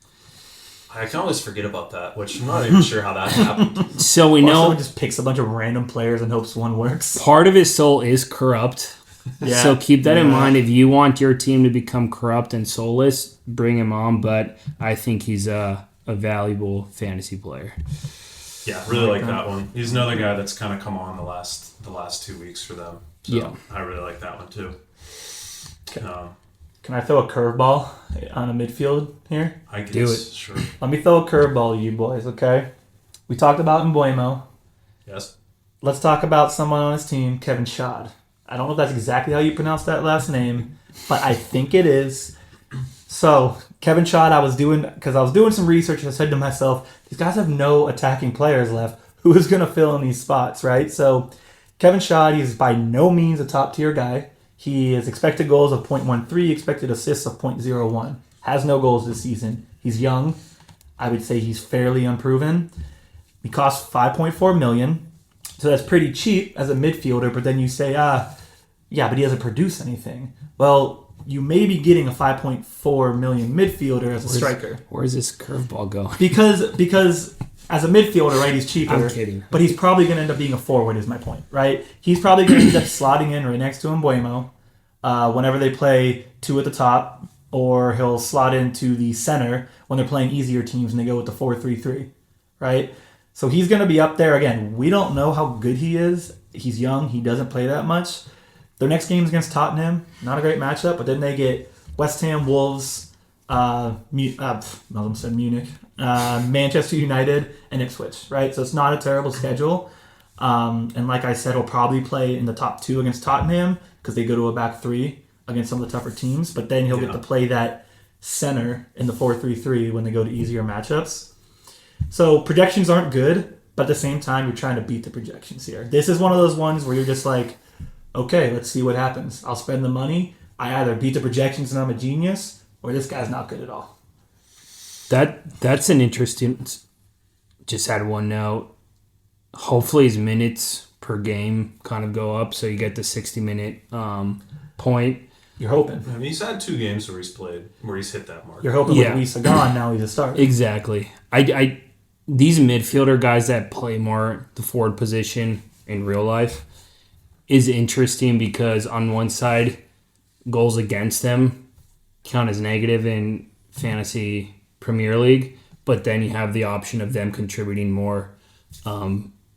I can always forget about that, which I'm not even sure how that happened. So we Or know someone just picks a bunch of random players and hopes one works. part of his soul is corrupt. Yeah. So keep that in mind. If you want your team to become corrupt and soulless, bring him on. But I think he's a valuable fantasy player. Yeah, really like that one. He's another guy that's kind of come on the last 2 weeks for them. So Yeah. I really like that one too. Can I throw a curveball on a midfield here? I guess. Do it. Sure. Let me throw a curveball to you boys, okay? We talked about Mbuemo. Yes. Let's talk about someone on his team, Kevin Schad. I don't know if that's exactly how you pronounce that last name, but I think it is. So, Kevin Schad, I was doing some research and I said to myself, these guys have no attacking players left. Who is going to fill in these spots, right? So, Kevin Schad, he's by no means a top tier guy. He has expected goals of 0.13, expected assists of 0.01. Has no goals this season. He's young. I would say he's fairly unproven. He costs $5.4 million. So that's pretty cheap as a midfielder, but then you say, yeah, but he doesn't produce anything. Well, you may be getting a $5.4 million midfielder as a striker. Where's this curveball going? Because as a midfielder, right, he's cheaper. I'm kidding. But he's probably going to end up being a forward is my point, right? He's probably going to end up slotting in right next to Mbuemo whenever they play two at the top, or he'll slot into the center when they're playing easier teams and they go with the 4-3-3, right? So he's going to be up there. Again, we don't know how good he is. He's young. He doesn't play that much. Their next game is against Tottenham. Not a great matchup, but then they get West Ham, Wolves, Munich, Manchester United, and Ipswich, right? So it's not a terrible schedule. And like I said, he'll probably play in the top two against Tottenham because they go to a back three against some of the tougher teams. But then he'll get to play that center in the 4-3-3 when they go to easier matchups. So projections aren't good, but at the same time, you're trying to beat the projections here. This is one of those ones where you're just like, okay, let's see what happens. I'll spend the money. I either beat the projections and I'm a genius, or this guy's not good at all. That's an interesting. Just add one note. Hopefully, his minutes per game kind of go up, so you get the 60-minute point. You're hoping. I mean, he's had 2 games where he's hit that mark. You're hoping with Lisa gone, now he's a starter. Exactly. These midfielder guys that play more the forward position in real life is interesting because on one side, goals against them count as negative in fantasy Premier League, but then you have the option of them contributing more,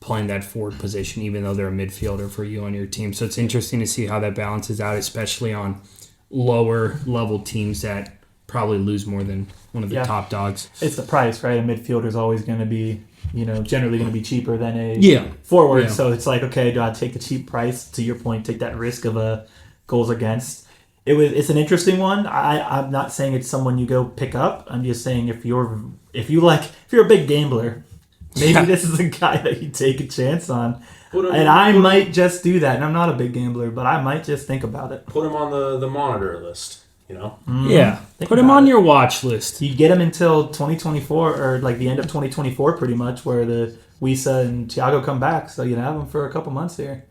playing that forward position, even though they're a midfielder for you on your team. So it's interesting to see how that balances out, especially on lower level teams that probably lose more than one of the top dogs. It's the price, right? A midfielder is always going to be, generally going to be cheaper than a forward. Yeah. So it's like, okay, do I take the cheap price? To your point, take that risk of a goals against. It's an interesting one. I'm not saying it's someone you go pick up. I'm just saying if you're a big gambler, maybe this is a guy that you take a chance on. I might just do that. And I'm not a big gambler, but I might just think about it. Put him on the monitor list. Yeah. Put him on your watch list. You get him until 2024 or like the end of 2024 pretty much, where the Wisa and Thiago come back. So you have him for a couple months here.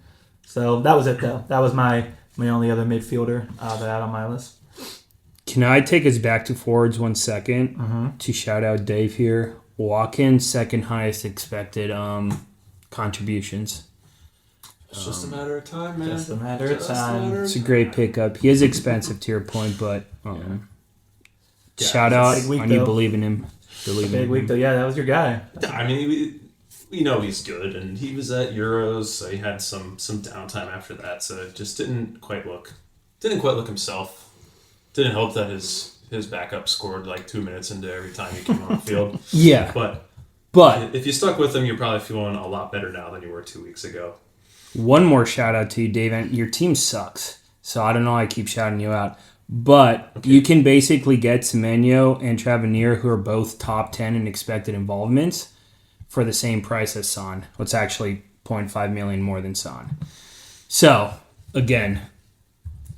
So that was it though. That was my only other midfielder that I had on my list. Can I take us back to forwards 1 second to shout out Dave here? Watkins, second highest expected contributions. It's just a matter of time, man. Just a matter of time. It's a great pickup. He is expensive to your point, but shout out on you believe in him. Big week though. Yeah, that was your guy. I mean, we know he's good, and he was at Euros, so he had some downtime after that, so it just didn't quite look himself. Didn't help that his backup scored like 2 minutes into every time he came on the field. Yeah, but if you stuck with him, you're probably feeling a lot better now than you were 2 weeks ago. One more shout out to you, Dave. Your team sucks, so I don't know. I keep shouting you out, but you can basically get Semenyo and Tavernier, who are both top 10 in expected involvements, for the same price as Son. It's actually 0.5 million more than Son. So again,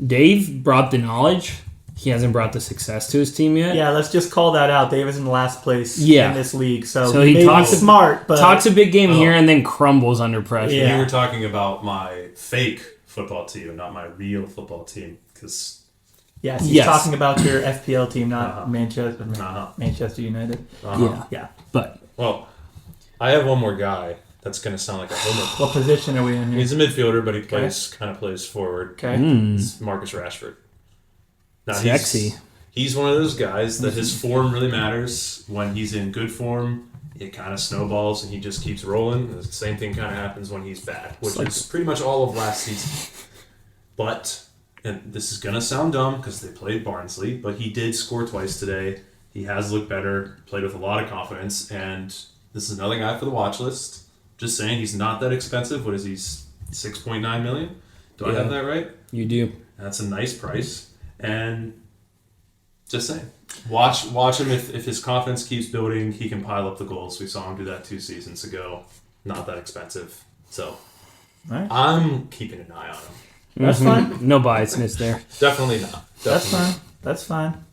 Dave brought the knowledge. He hasn't brought the success to his team yet. Yeah, let's just call that out. Dave is in last place in this league, so he talks smart, but talks a big game here and then crumbles under pressure. Yeah. You were talking about my fake football team, not my real football team, because Yes, he's Yes. talking about your FPL team, not Uh-huh. Manchester United. Yeah. Yeah. But Well, I have one more guy that's going to sound like a homer. What position are we in here? He's a midfielder, but he kind of plays forward. Okay. It's Marcus Rashford. Now, Sexy. He's one of those guys that his form really matters. When he's in good form, it kind of snowballs and he just keeps rolling. The same thing kind of happens when he's bad, which is pretty much all of last season. But, and this is going to sound dumb because they played Barnsley, but he did score twice today. He has looked better, played with a lot of confidence, and this is another guy for the watch list. Just saying, he's not that expensive. What is he, 6.9 million? Do I have that right? you do. That's a nice price. And just saying, watch him. If his confidence keeps building, he can pile up the goals. We saw him do that 2 seasons ago. Not that expensive. So Right. I'm keeping an eye on him. That's fine. No biasness there. Definitely not. That's Definitely. fine. That's fine.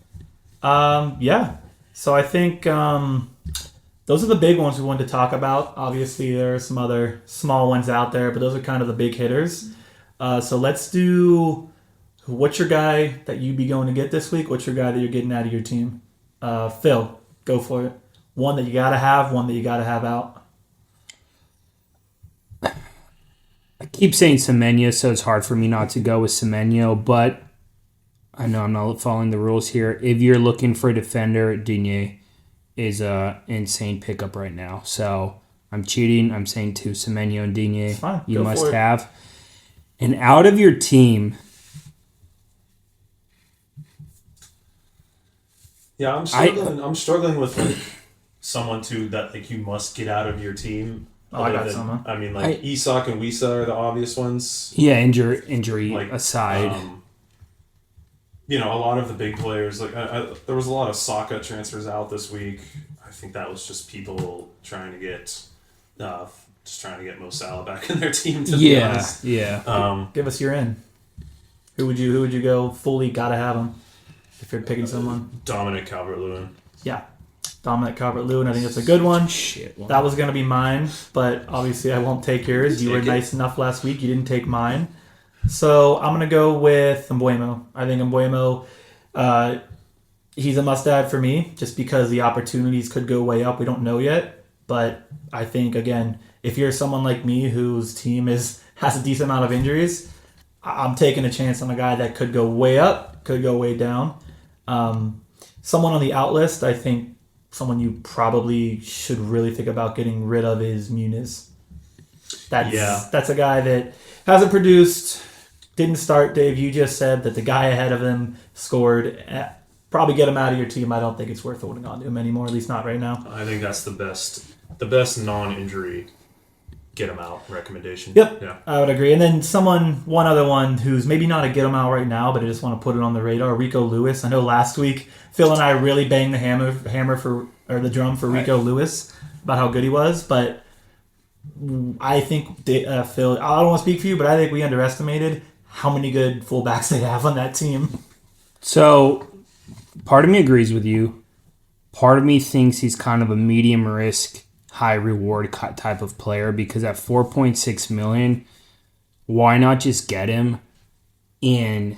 Yeah. So I think those are the big ones we wanted to talk about. Obviously, there are some other small ones out there, but those are kind of the big hitters. So let's do. What's your guy that you be going to get this week? What's your guy that you're getting out of your team? Phil, go for it. One that you gotta have. One that you gotta have out. I keep saying Semenyo, so it's hard for me not to go with Semenyo, but I know I'm not following the rules here. If you're looking for a defender, Digne is a insane pickup right now. So I'm cheating. I'm saying to Semenyo and Digne, Fine. you Go must for it. have. And out of your team, Yeah, I'm struggling with like someone that you must get out of your team. Oh, I other got than- someone. I mean, like Isak and Wisa are the obvious ones. yeah, injury Like aside. A lot of the big players. Like there was a lot of Saka transfers out this week. I think that was just people trying to get Mo Salah back in their team. To be honest. Yeah. Give us your in. Who would you go fully gotta have him if you're picking someone? Dominic Calvert-Lewin. Yeah, Dominic Calvert-Lewin. I think that's a good one. Shit. That was gonna be mine, but obviously I won't take yours. You were Take it. nice enough last week. You didn't take mine, so I'm gonna go with Mbuemo. I think Mbuemo. He's a must-add for me, just because the opportunities could go way up. We don't know yet, but I think again, if you're someone like me whose team has a decent amount of injuries, I'm taking a chance on a guy that could go way up, could go way down. Someone on the out list, I think someone you probably should really think about getting rid of is Muniz. That's a guy that hasn't produced, didn't start. Dave, you just said that the guy ahead of him scored. Probably get him out of your team. I don't think it's worth holding on to him anymore, at least not right now. I think that's the best non-injury get him out recommendation. Yep, Yeah. I would agree. And then one other one who's maybe not a get him out right now, but I just want to put it on the radar, Rico Lewis. I know last week Phil and I really banged the drum for Rico Lewis about how good he was, but I think Phil, I don't want to speak for you, but I think we underestimated how many good fullbacks they have on that team. So, part of me agrees with you. Part of me thinks he's kind of a medium risk, high reward type of player because at 4.6 million, why not just get him in?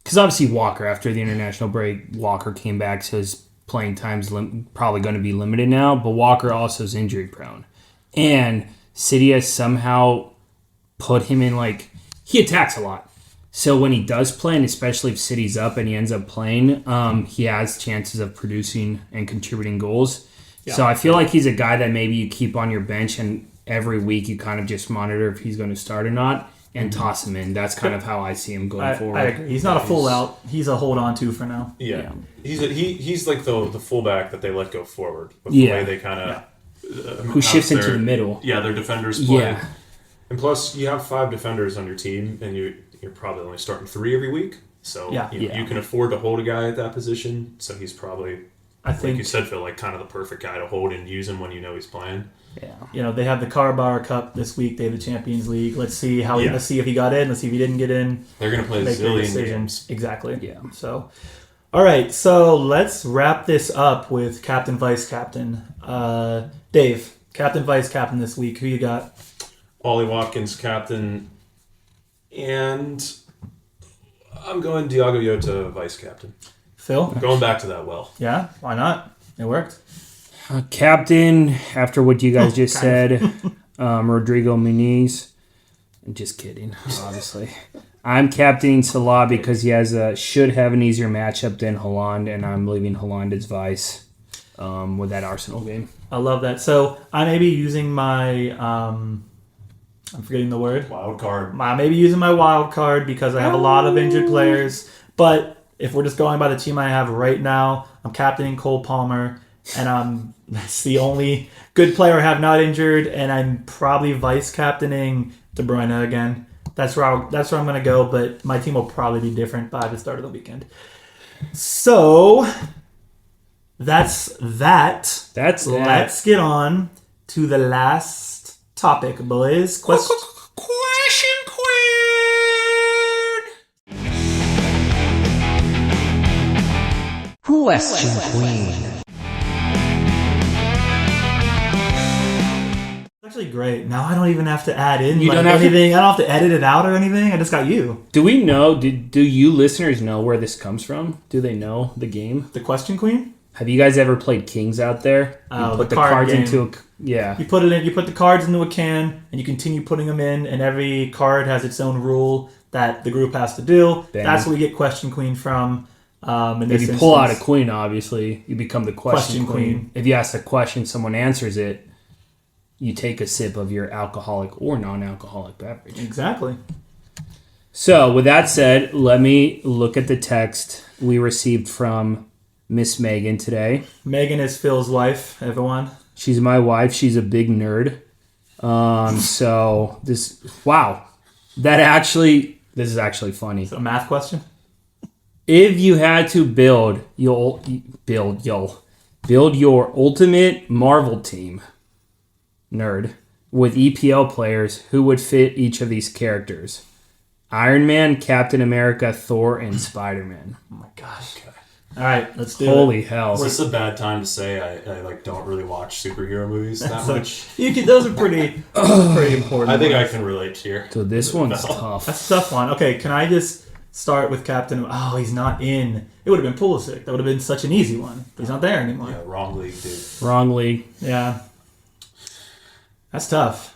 Because obviously Walker, after the international break, Walker came back, so his playing time's probably going to be limited now. But Walker also is injury prone, and City has somehow put him in he attacks a lot. So when he does play, and especially if City's up and he ends up playing, he has chances of producing and contributing goals. Yeah. So I feel like he's a guy that maybe you keep on your bench and every week you kind of just monitor if he's going to start or not and toss him in. That's kind of how I see him going forward. I agree. He's not a full out. He's a hold on to for now. Yeah. He's like the fullback that they let go forward. But the way they kind of... who shifts into the middle. Yeah, their defenders play. Yeah. And plus, you have 5 defenders on your team, and you're probably only starting 3 every week. So you can afford to hold a guy at that position. So he's probably... I think, like you said, Phil, kind of the perfect guy to hold and use him when you know he's playing. Yeah. They have the Carabao Cup this week. They have the Champions League. Let's see let's see if he got in. Let's see if he didn't get in. They're going to play a zillion games. Exactly. Yeah. So, all right. So let's wrap this up with captain, vice captain. Dave, captain, vice captain this week. Who you got? Ollie Watkins, captain, and I'm going Diogo Jota, vice captain. Phil? Going back to that well. Yeah, why not? It worked. Captain, after what you guys just said, Rodrigo Muniz. I'm just kidding, obviously. I'm captaining Salah because he should have an easier matchup than Haaland, and I'm leaving Haaland as vice with that Arsenal game. I love that. So I may be using my I'm forgetting the word. Wild card. I may be using my wild card because I have a lot of injured players. But if we're just going by the team I have right now, I'm captaining Cole Palmer, and that's the only good player I have not injured, and I'm probably vice captaining De Bruyne again. That's where I'm going to go, but my team will probably be different by the start of the weekend. So that's that. Let's get on to the last topic, boys. Question Queen. Actually great. Now I don't even have to add in You don't have anything. I don't have to edit it out or anything. I just got you. Do we know? Do you listeners know where this comes from? Do they know the game? The question queen? Have you guys ever played Kings out there? Oh, You put the the card cards game. into a yeah. You put it in. You put the cards into a can, and you continue putting them in. And every card has its own rule that the group has to do. Bang. That's where we get question queen from. If you pull out a queen, obviously you become the question Question queen. queen. If you ask a question, someone answers it. You take a sip of your alcoholic or non-alcoholic beverage. Exactly. So, with that said, let me look at the text we received from Miss Megan today. Megan is Phil's wife. Everyone. She's my wife. She's a big nerd. This is actually funny. It's a math question. If you had to build your ultimate Marvel team, nerd, with EPL players, who would fit each of these characters? Iron Man, Captain America, Thor, and Spider-Man. Oh my gosh. Okay. All right, let's do it. Holy hell. Is this a bad time to say I don't really watch superhero movies that much? Those are pretty important. I think I can relate here. So this one's tough. That's a tough one. Okay, can I just start with Captain? Oh, he's not in. It would have been Pulisic. That would have been such an easy one. He's not there anymore. Yeah, wrong league, dude. Wrong league. Yeah. That's tough.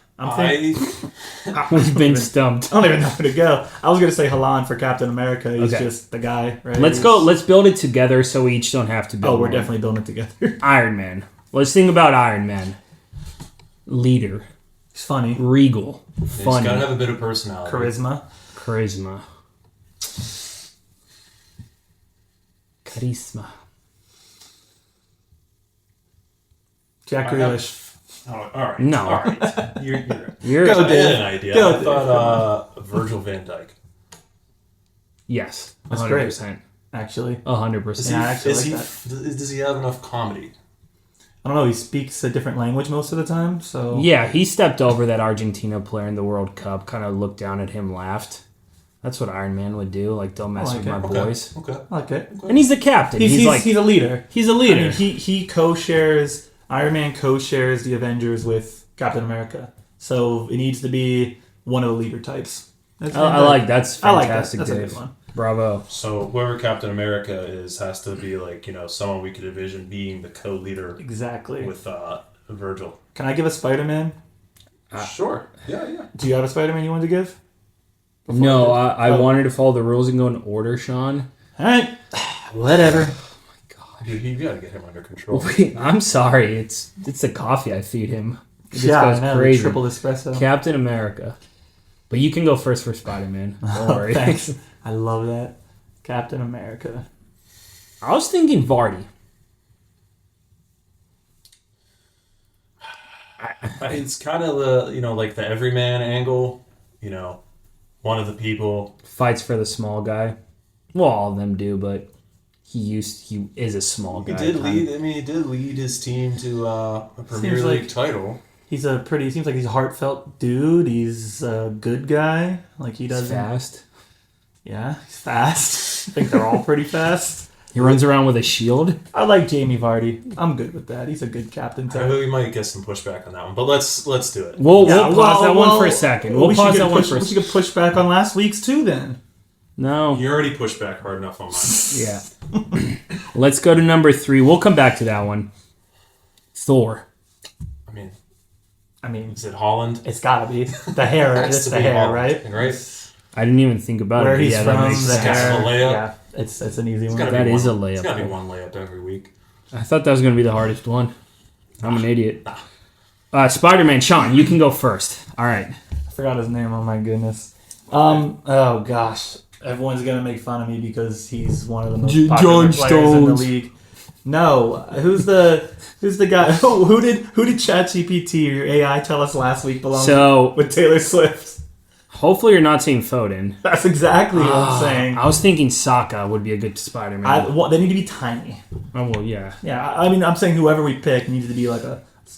We've been stumped. I don't even know where to go. I was going to say Haaland for Captain America. He's just the guy, right? Let's go. Let's build it together so we each don't have to build Oh, we're one. definitely building it together. Iron Man. Let's think about Iron Man. Leader. He's funny. Regal. He's Funny. got to have a bit of personality. Charisma. Jack Grealish. Oh, all right. No. All right. You're You're Go, I had Dave. an idea. Go, I Dave. thought Virgil van Dijk. Yes. That's 100%. Actually. 100%. Yeah, I actually like Does he have enough comedy? I don't know. He speaks a different language most of the time, so... Yeah, he stepped over that Argentina player in the World Cup, kind of looked down at him, laughed. That's what Iron Man would do. Like, don't mess I with like my it. boys. Okay. I like it. And he's the captain. He's He's a leader. He's a leader. I mean, he co-shares... Iron Man co-shares the Avengers with Captain America. So it needs to be one of the leader types. That's fantastic, I like that. That's Dave. a good one. Bravo. So whoever Captain America is has to be like, someone we could envision being the co-leader Exactly. with Virgil. Can I give a Spider-Man? Sure. Yeah. Do you have a Spider-Man you want to give? No, I wanted to follow the rules and go in order, Sean. All right. Whatever. Dude, you gotta get him under control. I'm sorry. It's the coffee I feed him. It just Yeah, goes I know, crazy. triple espresso. Captain America. But you can go first for Spider-Man. Don't worry. Thanks. I love that. Captain America. I was thinking Vardy. It's kind of the, like the everyman angle, one of the people. Fights for the small guy. Well, all of them do, but he is a small guy. He did lead his team to a Premier League title. He seems like he's a heartfelt dude. He's a good guy. Like he doesn't. Fast. Yeah, he's fast. I think they're all pretty fast. He runs around with a shield. I like Jamie Vardy. I'm good with that. He's a good captain. I think we might get some pushback on that one, but let's do it. We'll pause that one for a second. We'll pause that one for a second. We should push back on last week's too then. No. You already pushed back hard enough on mine. Yeah. Let's go to number 3. We'll come back to that one. Thor. I mean, is it Holland? It's gotta be the hair. It's the hair, Holland, right? I didn't even think about Where it. he's Yeah, from, that makes the sense. hair. A layup. Yeah, it's an easy one. That is a layup. It's gotta be one layup every week. I thought that was going to be the hardest one. I'm an idiot. Spider-Man, Sean, you can go first. All right. I forgot his name. Oh my goodness. Oh gosh, everyone's gonna make fun of me because he's one of the most popular players in the league. No, who's the guy? Who did ChatGPT or AI tell us last week belongs with Taylor Swift? Hopefully you're not saying Foden. That's exactly what I'm saying. I was thinking Sokka would be a good Spider-Man. They need to be tiny. Oh, well, yeah. Yeah, I mean, I'm saying whoever we pick needs to be like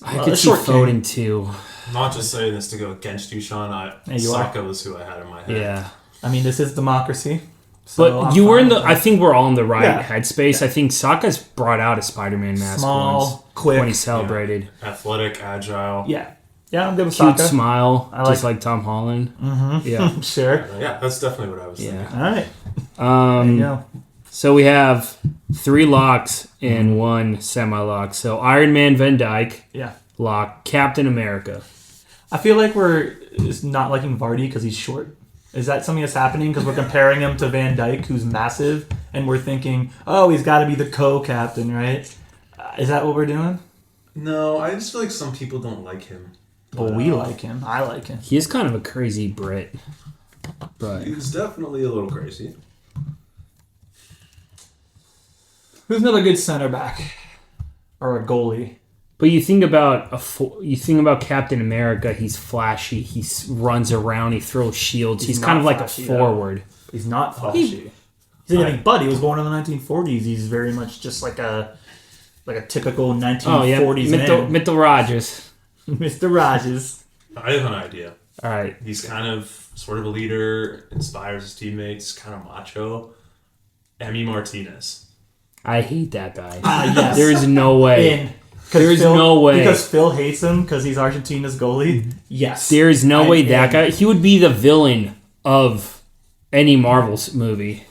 I could see Foden too. I'm not just saying this to go against you, Sean. Sokka was who I had in my head. Yeah. I mean, this is democracy. So but you were in the. I think we're all in the right headspace. Yeah. I think Sokka's brought out a Spider-Man mask quick, when he celebrated. Yeah. Athletic, agile. Yeah, I'm good with Cute Sokka. Smile, just like Tom Holland. Mm-hmm. Yeah, sure. Yeah, that's definitely what I was thinking. All right. There you go. So we have 3 locks and 1 semi-lock. So Iron Man, Van Dyke. Yeah. Lock. Captain America. I feel like we're not liking Vardy because he's short. Is that something that's happening? Because we're comparing him to Van Dyke, who's massive, and we're thinking, oh, he's got to be the co-captain, right? Is that what we're doing? No, I just feel like some people don't like him. Well, we like him. I like him. He is kind of a crazy Brit. But he's definitely a little crazy. Who's another good center back? Or a goalie? But you think about Captain America. He's flashy. He runs around. He throws shields. He's kind of like flashy, a forward. He's not flashy. He's anything but. He was born in the 1940s. He's very much just like a typical 1940s man. Mr. Rogers. Mr. Rogers. I have an idea. All right. He's kind of sort of a leader, inspires his teammates, kind of macho. Emi Martinez. I hate that guy. Yes. There is no way. There is no way. Because Phil hates him because he's Argentina's goalie? Yes. There is no way that guy... He would be the villain of any Marvel's movie.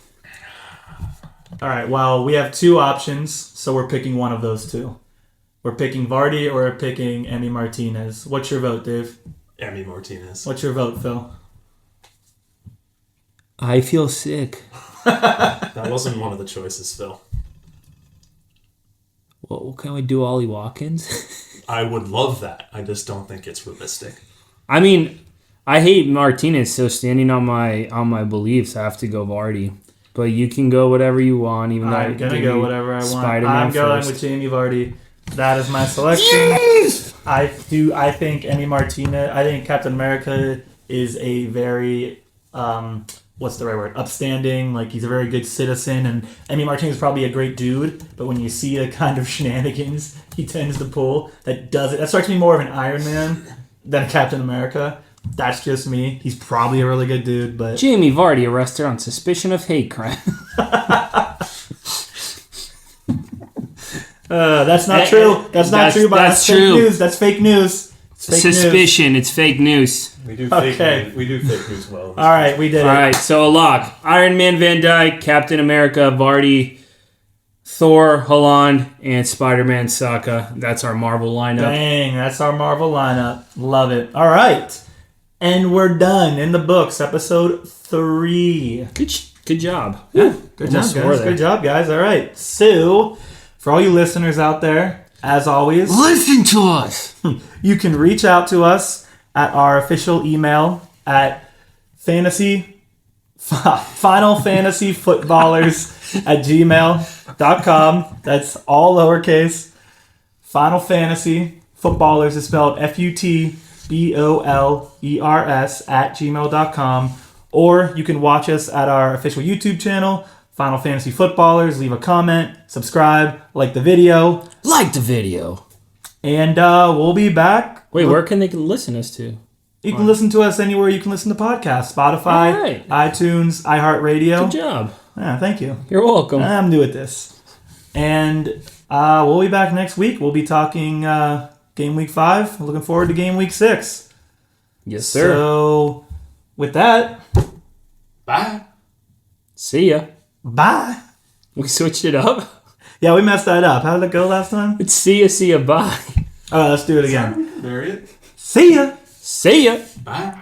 All right, well, we have 2 options, so we're picking one of those 2. We're picking Vardy or we're picking Emi Martinez. What's your vote, Dave? Emi Martinez. What's your vote, Phil? I feel sick. That wasn't one of the choices, Phil. Well, can we do Ollie Watkins? I would love that. I just don't think it's realistic. I mean, I hate Martinez, so standing on my beliefs, I have to go Vardy. But you can go whatever you want, even though I'm gonna go whatever I want. Spider-Man I'm going first. with Jamie Vardy. That is my selection. Yes! I think Emi Martinez. I think Captain America is a very what's the right word? Upstanding. Like, he's a very good citizen, and Emi Martinez is probably a great dude. But when you see the kind of shenanigans he tends to pull, that strikes me more of an Iron Man than a Captain America. That's just me. He's probably a really good dude, but Jamie Vardy arrested on suspicion of hate crime. That's not true. That's not true. But that's true. Fake news. That's fake news. It's fake Suspicion. News. It's fake news. We do fake news. We do fake news well. All right, we did it. All right, so a lock: Iron Man, Van Dyke, Captain America, Vardy, Thor, Holland, and Spider-Man, Sokka. That's our Marvel lineup. Dang, that's our Marvel lineup. Love it. All right, and we're done in the books. Episode 3. Good job. Yeah, good job, guys. Good job, guys. All right, so for all you listeners out there, as always, listen to us. You can reach out to us at our official email at finalfantasyfootballers@gmail.com. That's all lowercase. Final Fantasy Footballers is spelled FUTBOLERS@gmail.com. Or you can watch us at our official YouTube channel, Final Fantasy Footballers. Leave a comment, subscribe, like the video. Like the video. And we'll be back. Wait, where can they listen us to? You can listen to us anywhere you can listen to podcasts. Spotify, iTunes, iHeartRadio. Good job. Yeah, thank you. You're welcome. I'm new at this. And we'll be back next week. We'll be talking Game Week 5. Looking forward to Game Week 6. Yes, sir. So, with that... Bye. See ya. Bye. We switched it up. Yeah, we messed that up. How did it go last time? It's see ya, bye. All right, let's do it again. Bury it. See ya. See ya. Bye.